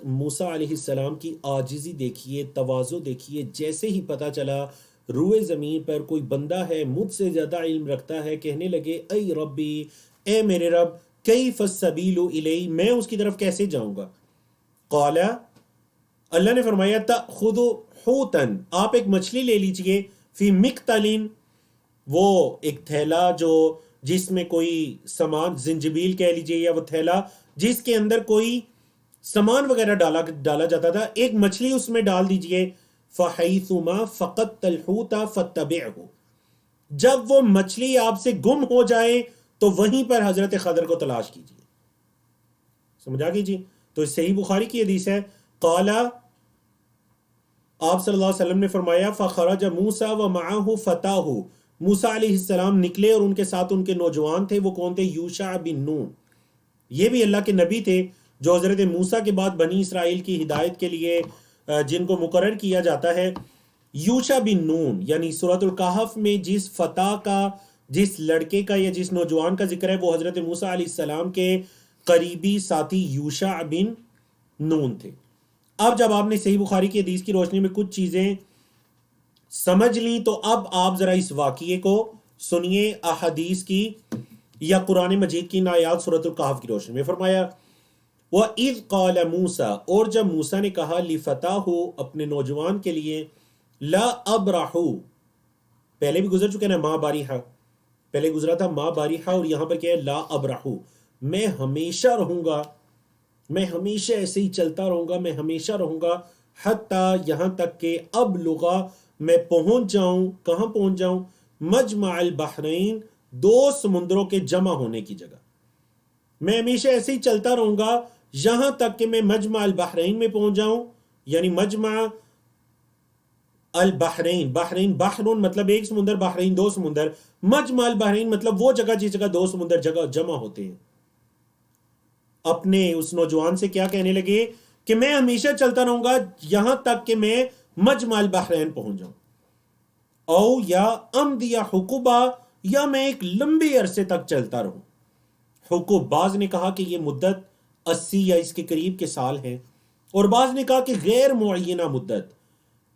موسیٰ علیہ السلام کی عاجزی دیکھیے، تواضع دیکھیے۔ جیسے ہی پتہ چلا روئے زمین پر کوئی بندہ ہے مجھ سے زیادہ علم رکھتا ہے، کہنے لگے اے ربی، اے میرے رب، کیف السبیل الیہ، میں اس کی طرف کیسے جاؤں گا؟ قال، اللہ نے فرمایا تأخذ حوتا، آپ ایک مچھلی لے لیجئے، فی مقتل، وہ ایک تھیلا جو جس میں کوئی سامان، زنجبیل کہہ لیجئے، یا وہ تھیلا جس کے اندر کوئی سامان وغیرہ ڈالا جاتا تھا، ایک مچھلی اس میں ڈال دیجئے۔ فحیثما فقدت الحوت فاتبعہ، جب وہ مچھلی آپ سے گم ہو جائے تو وہیں پر حضرت خضر کو تلاش کیجئے۔ سمجھا گئی جی؟ تو اس صحیح بخاری کی حدیث ہے۔ قال، آپ صلی اللہ علیہ وسلم نے فرمایا فخرج موسیٰ ومعہ فتاہ، موسیٰ علیہ السلام نکلے اور ان کے ساتھ ان کے نوجوان تھے۔ وہ کون تھے؟ یوشع بن نون، یہ بھی اللہ کے نبی تھے جو حضرت موسیٰ کے بعد بنی اسرائیل کی ہدایت کے لیے جن کو مقرر کیا جاتا ہے۔ یوشع بن نون، یعنی سورۃ الکہف میں جس فتح کا، جس لڑکے کا یا جس نوجوان کا ذکر ہے، وہ حضرت موسیٰ علیہ السلام کے قریبی ساتھی یوشع بن نون تھے۔ اب جب آپ نے صحیح بخاری کی حدیث کی روشنی میں کچھ چیزیں سمجھ لیں تو اب آپ ذرا اس واقعے کو سنیے احادیث کی یا قرآن مجید کی آیات سورۃ الکہف کی روشنی میں۔ فرمایا وَإِذْ قَالَ مُوسَىٰ، اور جب موسیٰ نے کہا لِفَتَاهُ، اپنے نوجوان کے لیے، لَا أَبْرَحُ، پہلے بھی گزر چکے نا ماں باریحہ، پہلے گزرا تھا ماں باریحہ، اور یہاں پر کیا ہے؟ لا ابرحو، میں ہمیشہ رہوں گا، میں ہمیشہ ایسے ہی چلتا رہوں گا، میں ہمیشہ رہوں گا، حتیٰ یہاں تک کہ ابلغا، میں پہنچ جاؤں، کہاں پہنچ جاؤں؟ مجمع البحرین، دو سمندروں کے جمع ہونے کی جگہ، میں ہمیشہ ایسے ہی چلتا رہوں گا یہاں تک کہ میں مجمع البحرین میں پہنچ جاؤں۔ یعنی مجمع البحرین، بحرین بحرون مطلب ایک سمندر، بحرین دو سمندر، مجمع البحرین مطلب وہ جگہ جس جگہ دو سمندر جمع ہوتے ہیں۔ اپنے اس نوجوان سے کیا کہنے لگے کہ میں ہمیشہ چلتا رہوں گا یہاں تک کہ میں مجمع البحرین پہنچ جاؤں، او یا امضی حقبہ، یا میں ایک لمبے عرصے تک چلتا رہوں۔ حقوب، بعض نے کہا کہ یہ مدت 80 یا اس کے قریب کے سال ہیں، اور بعض نے کہا کہ غیر معینہ مدت،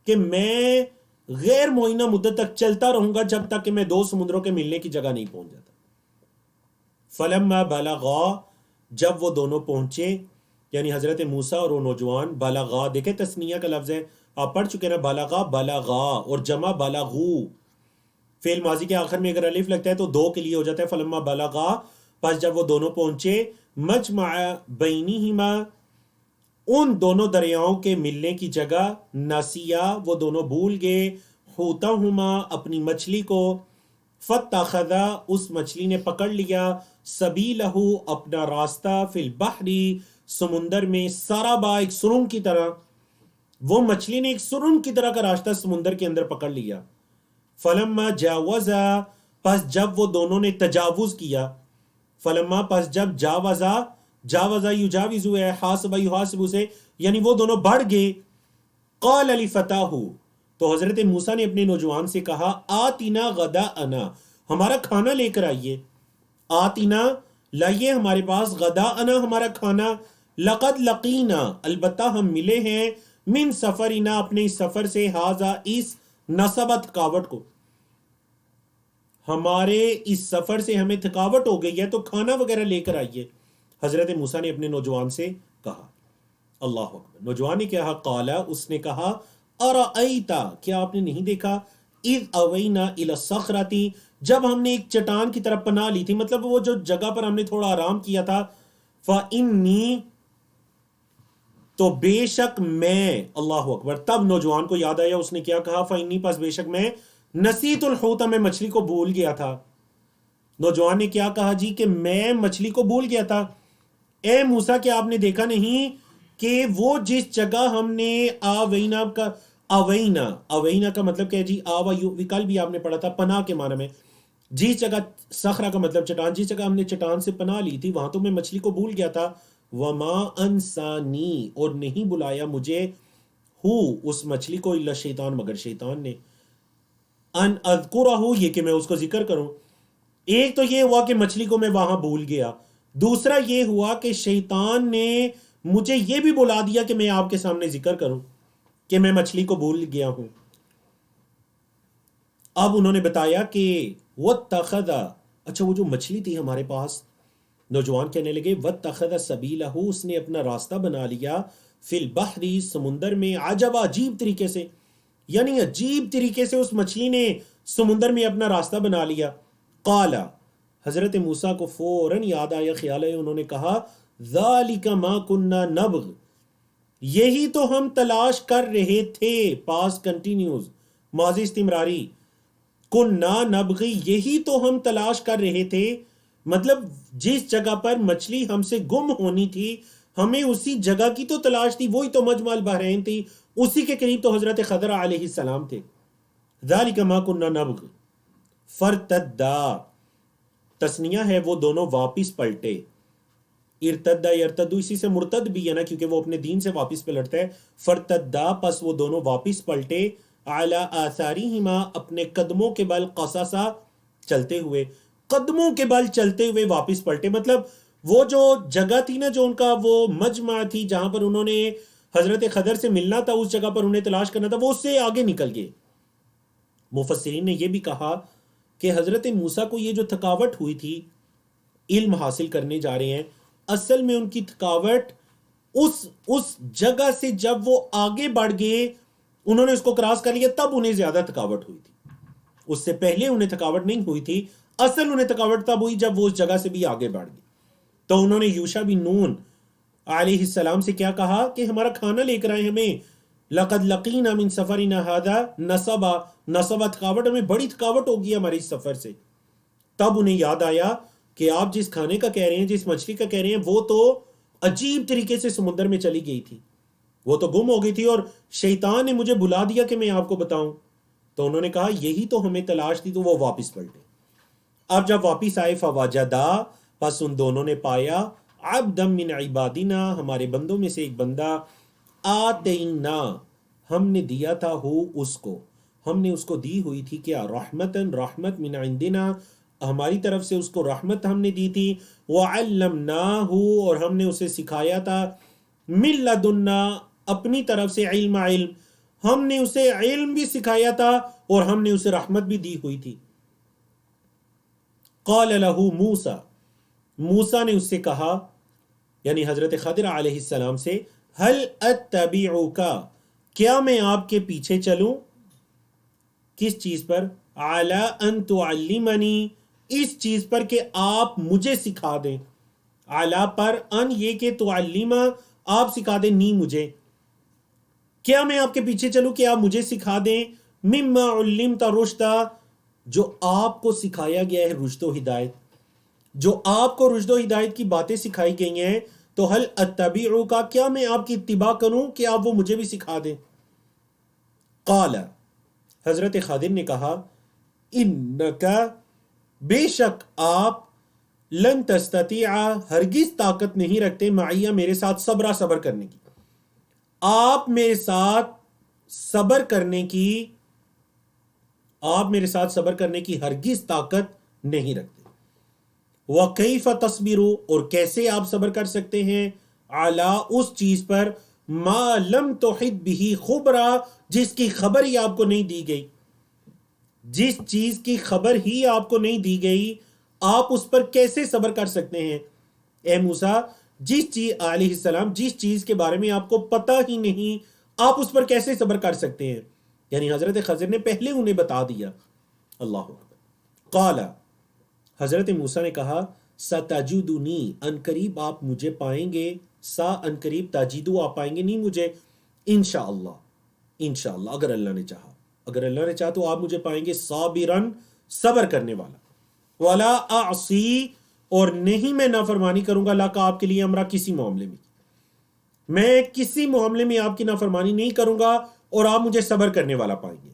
کہ میں غیر معینہ مدت تک چلتا رہوں گا جب تک کہ میں دو سمندروں کے ملنے کی جگہ نہیں پہنچ جاتا۔ فلما بلغا، جب وہ دونوں پہنچے، یعنی حضرت موسیٰ اور وہ نوجوان، بلغا، دیکھیں تثنیہ کا لفظ ہے، آپ پڑھ چکے نا، بلغا بلغا، اور جمع بلغو، فعل ماضی کے آخر میں اگر الف لگتا ہے تو دو کے لیے ہو جاتا ہے، فلما بلغا، پس جب وہ دونوں پہنچے، مجمع بینہما، ان دونوں دریاؤں کے ملنے کی جگہ، ناسیا، وہ دونوں بھول گئے، حوتہما، اپنی مچھلی کو، فاتخذا، اس مچھلی نے پکڑ لیا، سبیلہ، اپنا راستہ، فی البحری، سمندر میں، سرابا، ایک سرنگ کی طرح، وہ مچھلی نے ایک سرنگ کی طرح کا راستہ سمندر کے اندر پکڑ لیا۔ فلما جاوزا، پس جب وہ دونوں نے تجاوز کیا، فلما پس جب جاوزا یجاوزو ہے حاسبہ یحاسبو سے، یعنی وہ دونوں بڑھ گئے، قال لفتاہ، تو حضرت موسیٰ نے اپنے نوجوان سے کہا آتنا غداءنا، ہمارا کھانا لے کر آئیے، آتنا لائیے ہمارے پاس، غداءنا ہمارا کھانا، لقد لقینا البتہ ہم ملے ہیں، من سفرنا اپنے اس سفر سے، ہاذا اس نصبت تھکاوٹ کو، ہمارے اس سفر سے ہمیں تھکاوٹ ہو گئی ہے تو کھانا وغیرہ لے کر آئیے۔ حضرت موسیٰ نے اپنے نوجوان سے کہا، اللہ اکبر، نوجوان نے کہا، قالا اس نے کہا، ارأیتا کیا آپ نے نہیں دیکھا، اذ اوینا الی الصخرۃ جب ہم نے ایک چٹان کی طرف پناہ لی تھی، مطلب وہ جو جگہ پر ہم نے تھوڑا آرام کیا تھا، فإنی تو بے شک میں، اللہ اکبر، تب نوجوان کو یاد آیا، اس نے کیا کہا، فإنی پس بے شک میں، نسیت الحوت میں مچھلی کو بھول گیا تھا۔ نوجوان نے کیا کہا جی کہ میں مچھلی کو بھول گیا تھا۔ اے موسیٰ کیا آپ نے دیکھا نہیں کہ وہ جس جگہ ہم نے اوینا کا مطلب کیا ہے جی، کل بھی آپ نے پڑھا تھا پناہ کے معنی میں، جس جگہ صخرہ کا مطلب چٹان، جس جگہ ہم نے چٹان سے پناہ لی تھی وہاں تو میں مچھلی کو بھول گیا تھا، وما انسانی اور نہیں بلایا مجھے، اس مچھلی کو، الا شیطان مگر شیطان نے، ان اذکرہ یہ کہ میں اس کو ذکر کروں۔ ایک تو یہ ہوا کہ مچھلی کو میں وہاں بھول گیا، دوسرا یہ ہوا کہ شیطان نے مجھے یہ بھی بلا دیا کہ میں آپ کے سامنے ذکر کروں کہ میں مچھلی کو بھول گیا ہوں۔ اب انہوں نے بتایا کہ واتخذ، اچھا وہ جو مچھلی تھی ہمارے پاس، نوجوان کہنے لگے واتخذ سبیلہ، اس نے اپنا راستہ بنا لیا، فی البحر سمندر میں، عجبا عجیب طریقے سے، یعنی عجیب طریقے سے اس مچھلی نے سمندر میں اپنا راستہ بنا لیا۔ قال، حضرت موسیٰ کو فوراً یاد آیا، خیال ہے، انہوں نے کہا ذالک ما کننا نبغ، یہی تو ہم تلاش کر رہے تھے، پاسٹ کنٹینیوز، ماضی استمراری، کننا نبغی یہی تو ہم تلاش کر رہے تھے، مطلب جس جگہ پر مچھلی ہم سے گم ہونی تھی ہمیں اسی جگہ کی تو تلاش تھی، وہی تو مجمع البحرین تھی، اسی کے قریب تو حضرت خضر علیہ السلام تھے۔ ذالک ما کننا نبغ فرتدا، تسنیہ ہے، وہ دونوں واپس پلٹے، ارتدا یرتدو اسی سے مرتد بھی ہے نا، کیونکہ وہ اپنے دین سے واپس پلٹتا ہے، فرتدا پس وہ دونوں واپس پلٹے، علی آثارہما اپنے قدموں کے بل، قصصا چلتے ہوئے، قدموں کے بل چلتے ہوئے واپس پلٹے، مطلب وہ جو جگہ تھی نا، جو ان کا وہ مجمع تھی جہاں پر انہوں نے حضرت خضر سے ملنا تھا، اس جگہ پر انہیں تلاش کرنا تھا، وہ اس سے آگے نکل گئے۔ مفسرین نے یہ بھی کہا کہ حضرت موسیٰ کو یہ جو تھکاوٹ ہوئی تھی علم حاصل کرنے جا رہے ہیں، اصل میں ان کی تھکاوٹ اس جگہ سے جب وہ آگے بڑھ گئے، انہوں نے اس کو کراس کر لیا، تب انہیں زیادہ تھکاوٹ ہوئی تھی، اس سے پہلے انہیں تھکاوٹ نہیں ہوئی تھی، اصل انہیں تھکاوٹ تب ہوئی جب وہ اس جگہ سے بھی آگے بڑھ گئے۔ تو انہوں نے یوشع بن نون علیہ السلام سے کیا کہا کہ ہمارا کھانا لے کر آئے ہمیں، لقد لقینا من سفرنا ھذا نصبا تھکاوٹ، ہمیں بڑی تھکاوٹ ہوگی ہمارے اس سفر سے۔ تب انہیں یاد آیا کہ آپ جس کھانے کا کہہ رہے ہیں، جس مچھلی کا کہہ رہے ہیں، وہ تو عجیب طریقے سے سمندر میں چلی گئی تھی، وہ تو گم ہو گئی تھی، اور شیطان نے مجھے بلا دیا کہ میں آپ کو بتاؤں۔ تو انہوں نے کہا یہی تو ہمیں تلاش تھی، تو وہ واپس پلٹے۔ اب جب واپس آئے، فوجدا پس ان دونوں نے پایا، عبدا من عبادنا ہمارے بندوں میں سے ایک بندہ، آتینا ہم نے دیا تھا اس کو، ہم نے اس کو دی ہوئی تھی کیا، رحمتن رحمت، من عندنا ہماری طرف سے اس کو رحمت ہم نے دی تھی، وعلمناہ اور ہم نے اسے سکھایا تھا، من لدنا اپنی طرف سے، علم ہم نے اسے علم بھی سکھایا تھا اور ہم نے اسے رحمت بھی دی ہوئی تھی۔ قال لہ موسیٰ نے اس سے کہا، یعنی حضرت خضر علیہ السلام سے، هل اتبعک کیا میں آپ کے پیچھے چلوں، کس چیز پر، علی ان تعلمنی اس چیز پر کہ آپ مجھے سکھا دیں، علی پر، ان یہ کہ تعلم آپ سکھا دیں، نی مجھے، کیا میں آپ کے پیچھے چلوں کہ آپ مجھے سکھا دیں، مما علمت رشدا جو آپ کو سکھایا گیا ہے رشد و ہدایت، جو آپ کو رشد و ہدایت کی باتیں سکھائی گئی ہیں، تو هل اتبعک کیا میں آپ کی اتباع کروں کہ آپ وہ مجھے بھی سکھا دیں۔ قال حضرت خضر نے کہا، انک بے شک آپ لن تستطیع ہرگز طاقت نہیں رکھتے معیہ میرے ساتھ صبر کرنے کی، آپ میرے ساتھ صبر کرنے کی ہرگز طاقت نہیں رکھتے۔ وَكَيْفَ تَصْبِرُ اور کیسے آپ صبر کر سکتے ہیں، عَلَىٰ اس چیز پر، مَا لَمْ تُحِطْ بِهِ خُبْرًا جس کی خبر ہی آپ کو نہیں دی گئی، جس چیز کی خبر ہی آپ کو نہیں دی گئی آپ اس پر کیسے صبر کر سکتے ہیں؟ اے موسیٰ جس چیز علیہ السلام جس چیز کے بارے میں آپ کو پتہ ہی نہیں آپ اس پر کیسے صبر کر سکتے ہیں؟ یعنی حضرت خضر نے پہلے انہیں بتا دیا۔ اللہ اکبر۔ قال حضرت موسیٰ نے کہا ستجدنی ان قریب آپ مجھے پائیں گے، سا ان قریب تجدو آپ پائیں گے نہیں مجھے، انشاءاللہ انشاءاللہ اگر اللہ نے چاہا، اگر اللہ نے چاہا تو آپ مجھے پائیں گے صابرن صبر کرنے والا، ولا اعصی اور نہیں میں نافرمانی کروں گا لکا آپ کے لیے امرا کسی معاملے میں کسی معاملے میں آپ کی نافرمانی نہیں کروں گا اور آپ مجھے صبر کرنے والا پائیں گے۔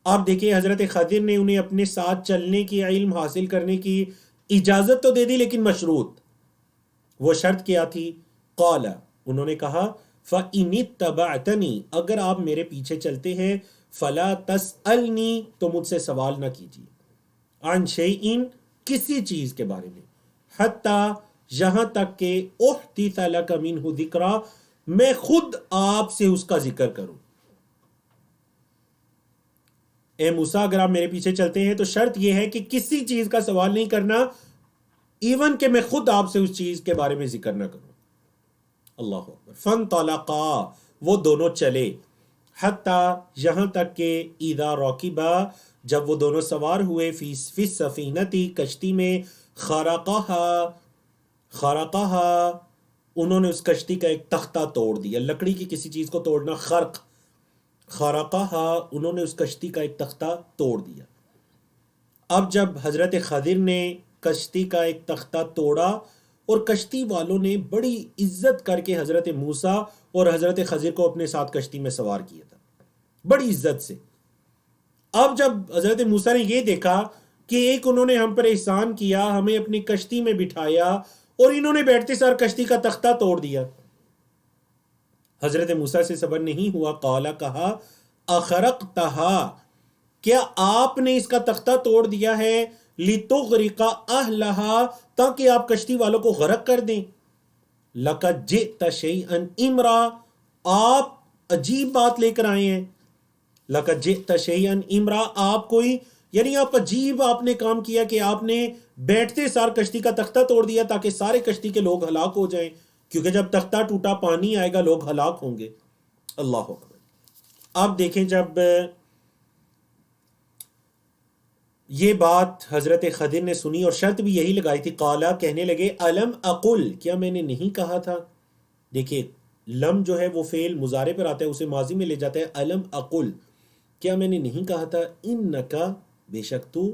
آپ دیکھیں حضرت خضر نے انہیں اپنے ساتھ چلنے کی، علم حاصل کرنے کی اجازت تو دے دی لیکن مشروط، وہ شرط کیا تھی؟ قال انہوں نے کہا فَإِنِ اتَّبَعْتَنِي اگر آپ میرے پیچھے چلتے ہیں، فَلَا تَسْأَلْنِي تو مجھ سے سوال نہ کیجیے، عن شیئن کسی چیز کے بارے میں، حتیٰ یہاں تک کہ احدث لک منہ ذکرا میں خود آپ سے اس کا ذکر کروں۔ اے موسیٰ اگر آپ میرے پیچھے چلتے ہیں تو شرط یہ ہے کہ کسی چیز کا سوال نہیں کرنا، ایون کہ میں خود آپ سے اس چیز کے بارے میں ذکر نہ کروں۔ اللہ اکبر۔ فانطلقا وہ دونوں چلے، حتیٰ یہاں تک کہ اذا رکبا جب وہ دونوں سوار ہوئے، فی السفینۃ کشتی میں، خرقہا انہوں نے اس کشتی کا ایک تختہ توڑ دیا، لکڑی کی کسی چیز کو توڑنا خرقہا انہوں نے اس کشتی کا ایک تختہ توڑ دیا۔ اب جب حضرت خضر نے کشتی کا ایک تختہ توڑا اور کشتی والوں نے بڑی عزت کر کے حضرت موسیٰ اور حضرت خضر کو اپنے ساتھ کشتی میں سوار کیا تھا، بڑی عزت سے۔ اب جب حضرت موسیٰ نے یہ دیکھا کہ ایک انہوں نے ہم پر احسان کیا، ہمیں اپنی کشتی میں بٹھایا اور انہوں نے بیٹھتے سار کشتی کا تختہ توڑ دیا، حضرت موسیٰ سے صبر نہیں ہوا۔ قال کہا اخرقتہا کیا آپ نے اس کا تختہ توڑ دیا ہے، لتغرق اہلہا تاکہ آپ کشتی والوں کو غرق کر دیں، لقد جئت شیئا امرا آپ عجیب بات لے کر آئے ہیں، لقد جئت شیئا امرا آپ کوئی یعنی آپ عجیب آپ نے کام کیا کہ آپ نے بیٹھتے سار کشتی کا تختہ توڑ دیا تاکہ سارے کشتی کے لوگ ہلاک ہو جائیں، کیونکہ جب تختہ ٹوٹا پانی آئے گا لوگ ہلاک ہوں گے۔ اللہ اکبر۔ آپ دیکھیں جب یہ بات حضرت خضر نے سنی اور شرط بھی یہی لگائی تھی، قالا کہنے لگے الم اقل کیا میں نے نہیں کہا تھا، دیکھیں لم جو ہے وہ فعل مضارع پر آتا ہے اسے ماضی میں لے جاتا ہے، الم اقل کیا میں نے نہیں کہا تھا، انکا بے شک تو،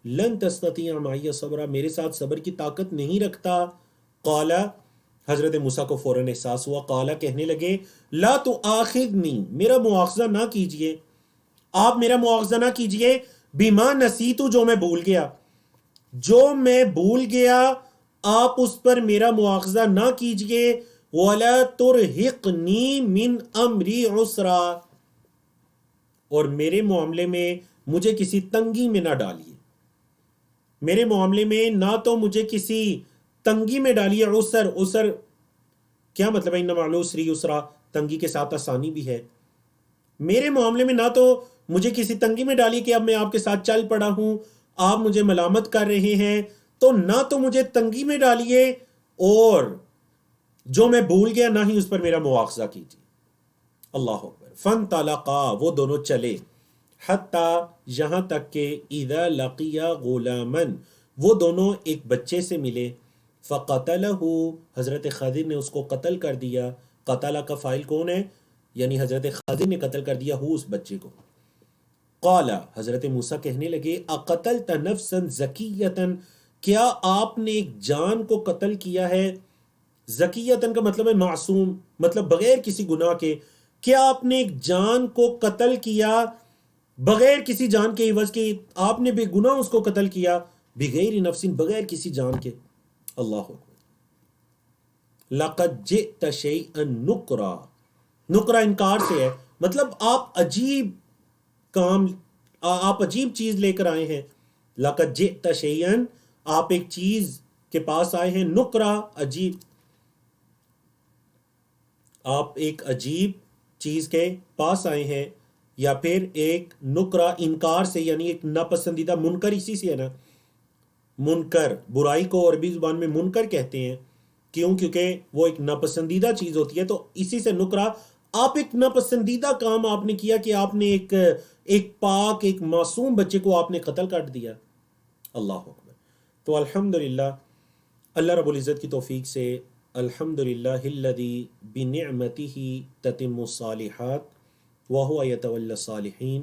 لن تستطیع معی صبرا میرے ساتھ صبر کی طاقت نہیں رکھتا۔ قالا حضرت موسیٰ کو فوراً احساس ہوا، قالا کہنے لگے لا تؤاخذنی میرا مواخذہ نہ کیجئے، آپ میرا مواخذہ نہ کیجئے، بما نسیتو جو میں بھول گیا، جو میں بھول گیا آپ اس پر میرا مواخذہ نہ کیجئے، ولا ترہقنی من امری عسرا اور میرے معاملے میں مجھے کسی تنگی میں نہ ڈالیے، میرے معاملے میں نہ تو مجھے کسی تنگی میں ڈالیے۔ عسر کیا مطلب ہے؟ ان مع العسر یسرا تنگی کے ساتھ آسانی بھی ہے، میرے معاملے میں نہ تو مجھے کسی تنگی میں ڈالیے کہ اب میں آپ کے ساتھ چل پڑا ہوں، آپ مجھے ملامت کر رہے ہیں، تو نہ تو مجھے تنگی میں ڈالیے اور جو میں بھول گیا نہ ہی اس پر میرا مواخذہ کیجیے۔ اللہ اکبر۔ فانطلقا وہ دونوں چلے، حتیٰ یہاں تک کہ اذا لقیا غلاما وہ دونوں ایک بچے سے ملے، فقتلہ حضرت خضر نے اس کو قتل کر دیا، قتلہ کا فاعل کون ہے؟ یعنی حضرت خضر نے قتل کر دیا اس بچے کو۔ قال حضرت موسیٰ کہنے لگے اقتلت نفسا زکیتا کیا آپ نے ایک جان کو قتل کیا ہے، زکیتن کا مطلب ہے معصوم، مطلب بغیر کسی گناہ کے، کیا آپ نے ایک جان کو قتل کیا بغیر کسی جان کے عوض کے آپ نے بے گناہ اس کو قتل کیا، بغیر نفس، بغیر کسی جان کے. اللہ اکبر. لقد جئت شیئا نکرا، نکرا انکار سے ہے، مطلب آپ عجیب کام، آپ عجیب چیز لے کر آئے ہیں. لقد جئت شیئا، آپ ایک چیز کے پاس آئے ہیں، نکرا عجیب، آپ ایک عجیب چیز کے پاس آئے ہیں، یا پھر ایک نکرا انکار سے، یعنی ایک ناپسندیدہ. منکر اسی سے ہے نا، منکر برائی کو عربی زبان میں منکر کہتے ہیں. کیوں؟ کیونکہ وہ ایک ناپسندیدہ چیز ہوتی ہے. تو اسی سے نکرا، آپ ایک ناپسندیدہ کام آپ نے کیا کہ آپ نے ایک پاک، ایک معصوم بچے کو آپ نے قتل کر دیا. اللہ اکبر. تو الحمدللہ اللہ رب العزت کی توفیق سے، الحمدللہ الذی بنعمتہ تتم الصالحات وہو یتولی الصالحین.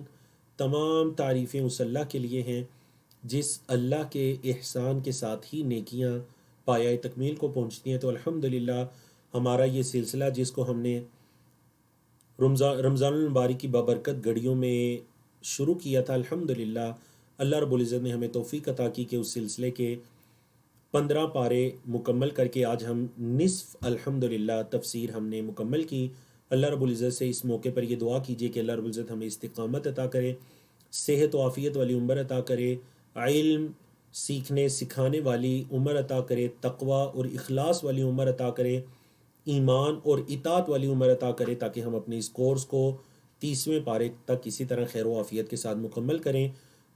تمام تعریفیں اس اللہ کے لیے ہیں جس اللہ کے احسان کے ساتھ ہی نیکیاں پایہ تکمیل کو پہنچتی ہیں. تو الحمدللہ ہمارا یہ سلسلہ جس کو ہم نے رمضان المبارک کی بابرکت گھڑیوں میں شروع کیا تھا، الحمدللہ اللہ رب العزت نے ہمیں توفیق عطا کی کہ اس سلسلے کے 15 پارے مکمل کر کے آج ہم نصف الحمدللہ تفسیر ہم نے مکمل کی. اللہ رب العزت سے اس موقع پر یہ دعا کیجئے کہ اللہ رب العزت ہمیں استقامت عطا کرے، صحت و عافیت والی عمر عطا کرے، علم سیکھنے سکھانے والی عمر عطا کرے، تقوی اور اخلاص والی عمر عطا کرے، ایمان اور اطاعت والی عمر عطا کرے، تاکہ ہم اپنے اس کورس کو 30ویں پارے تک اسی طرح خیر و عافیت کے ساتھ مکمل کریں.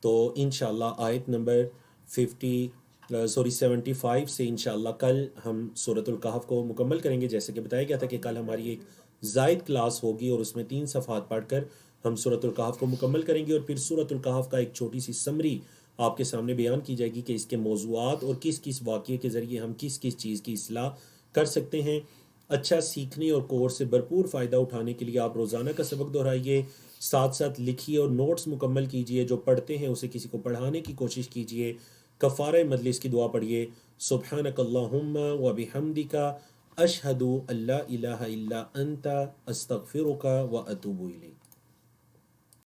تو انشاءاللہ آیت نمبر 75 سے انشاءاللہ کل ہم سورۃ الکہف کو مکمل کریں گے. جیسے کہ بتایا گیا تھا کہ کل ہماری ایک زائد کلاس ہوگی اور اس میں 3 صفحات پڑھ کر ہم سورۃ الکہف کو مکمل کریں گے، اور پھر سورۃ الکہف کا ایک چھوٹی سی سمری آپ کے سامنے بیان کی جائے گی کہ اس کے موضوعات اور کس کس واقعے کے ذریعے ہم کس کس چیز کی اصلاح کر سکتے ہیں. اچھا سیکھنے اور کورس سے بھرپور فائدہ اٹھانے کے لیے آپ روزانہ کا سبق دہرائیے، ساتھ ساتھ لکھیے اور نوٹس مکمل کیجئے. جو پڑھتے ہیں اسے کسی کو پڑھانے کی کوشش کیجئے. کفارہ مجلس کی دعا پڑھیے، سبحانک اللہم و بحمدک اشہد ان لا الہ الا انت استغفرک و اتوب الیک.